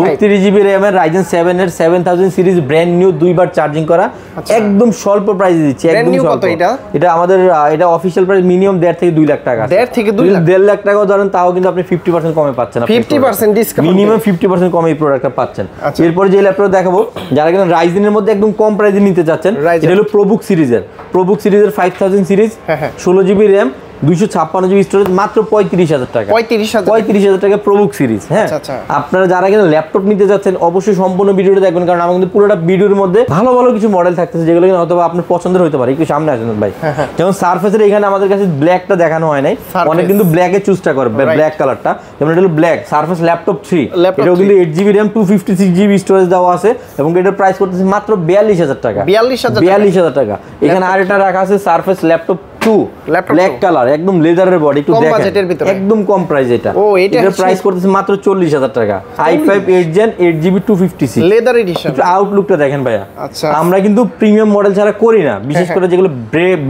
32 জিবি RAM এর Ryzen 7 এর 7000 সিরিজ ব্র্যান্ড নিউ, 2 বার চার্জিং করা, একদম স্বল্প প্রাইসে দিচ্ছি। একদম স্বল্প। এটা আমাদের এটা অফিশিয়াল প্রাইস মিনিমাম 1.5 থেকে 2 লাখ টাকা। 1.5 লাখ টাকাও ধরেন, তাও কিন্তু আপনি 50% কমে পাচ্ছেন। 50% ডিসকাউন্ট, মিনিমাম 50% কমে এই প্রোডাক্টটা পাচ্ছেন। এরপর যে ল্যাপটপ দেখাবো, যারা কিনা Ryzen এর মধ্যে একদম কম প্রাইসে নিতে চাচ্ছেন, এটা হলো প্রবুক সিরিজের 5000 series, 16 GB RAM, 256 GB storage, মাত্র 35000 টাকা। 35000 টাকা প্রবুক সিরিজ। হ্যাঁ, আপনারা যারা কিনা ল্যাপটপ নিতে যাচ্ছেন, অবশ্যই সম্পূর্ণ ভিডিওটা দেখবেন, কারণ আমার কিন্তু পুরোটা ভিডিওর মধ্যে ভালো ভালো কিছু মডেল থাকতেছে, যেগুলো কিনা হয়তো আপনার পছন্দের হতে পারে। একটু সামনে আসেন ভাই। যেমন সারফেসের এখানে আমাদের কাছে ব্ল্যাকটা দেখানো হয় নাই, অনেক কিন্তু ব্ল্যাকে চুজটা করে, ব্ল্যাক কালারটা। যেমন এটা হলো ব্ল্যাক সারফেস ল্যাপটপ 3, এটাও কিন্তু 8 জিবি RAM, 256 জিবি স্টোরেজ দেওয়া আছে, এবং এটার প্রাইস করতেছে মাত্র 42000 টাকা। 42000 টাকা। এখানে আরেকটা রাখা আছে সারফেস ল্যাপটপ 2, ব্ল্যাক কালার, একদম লেদারের বডি, একটু দেখেন, একদম কম প্রাইস। এটার প্রাইস করতেছে মাত্র 40000 টাকা। i5 8 Gen 8GB 256 leather addition. একটু আউটলুকটা দেখেন ভাইয়া। আমরা কিন্তু প্রিমিয়াম মডেল ছাড়া করি না, বিশেষ করে যেগুলো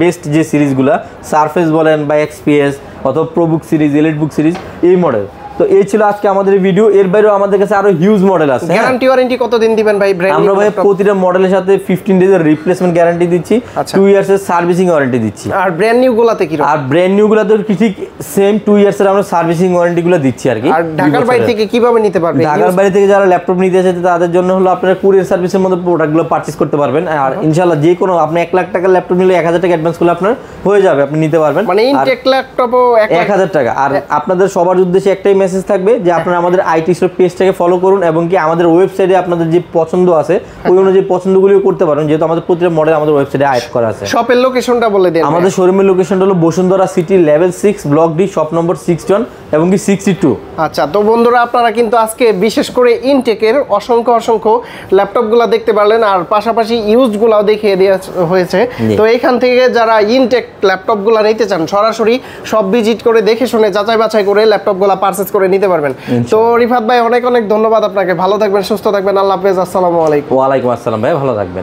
বেস্ট যে সিরিজগুলো, সারফেস বলেন বা XPS অথবা প্রোবুক সিরিজ, এলিট বুক সিরিজ, এই মডেল। তো এই ছিল আজকে আমাদের ভিডিও। এর বাইরেও আমাদের কাছে আরো হিউজ মডেল আছে। গ্যারান্টি ওয়ারেন্টি কতদিন দিবেন ভাই? আমরা ভাই প্রতিটা মডেলের সাথে 15 ডেজ এর রিপ্লেসমেন্ট গ্যারান্টি দিচ্ছি, 2 ইয়ার্স এর সার্ভিসিং ওয়ারেন্টি দিচ্ছি। আর ব্র্যান্ড নিউ গুলাতে কি? আর ব্র্যান্ড নিউ গুলাতে ঠিক সেম 2 ইয়ার্স এর আমরা সার্ভিসিং ওয়ারেন্টি গুলো দিচ্ছি আর কি। আর ঢাকার বাইরে থেকে কিভাবে নিতে পারবে? ঢাকার বাইরে থেকে যারা ল্যাপটপ নিতে চায় তাদের জন্য হলো আপনারা কুরিয়ার সার্ভিসের মধ্যে প্রোডাক্টগুলো পারচেজ করতে পারবেন। আর ইনশাআল্লাহ যে কোনো আপনি 1 লাখ টাকার ল্যাপটপ নিলে 1000 টাকা অ্যাডভান্স করলে আপনার হয়ে যাবে, আপনি নিতে পারবেন। মানে ইনটেক ল্যাপটপও 1000 টাকা। আর আপনাদের সবার উদ্দেশ্যে একটাই মেসেজ থাকবে যে আপনারা আমাদের আইটি স্টোর পেজটাকে ফলো করুন এবং কি আমাদের ওয়েবসাইটে আপনাদের যে পছন্দ আছে ওই অনুযায়ী পছন্দগুলিও করতে পারেন, যেহেতু আমাদের প্রতিটা মডেল আমাদের ওয়েবসাইটে অ্যাড করা আছে। শপের লোকেশনটা বলে দিন। আমাদের শোরুমের লোকেশনটা হলো Bashundhara city level 6 block D shop number 61 এবং কি 62। আচ্ছা, তো বন্ধুরা আপনারা কিন্তু আজকে বিশেষ করে ইনটেকের অসংখ্য ল্যাপটপগুলো দেখতে পারলেন, আর পাশাপাশি ইউজডগুলোও দেখিয়ে দেওয়া হয়েছে। তো এখান থেকে যারা ইনটেক ল্যাপটপগুলো নিতে চান সরাসরি সব ভিজিট করে দেখে শুনে যাচাই বাছাই করে ল্যাপটপগুলো পারচেজ করে নিতে পারবেন। তো রিফাত ভাই অনেক ধন্যবাদ আপনাকে, ভালো থাকবেন, সুস্থ থাকবেন, আল্লাহ হাফেজ, আসসালামু আলাইকুম। ওয়ালাইকুম আসসালাম ভাই, ভালো থাকবেন।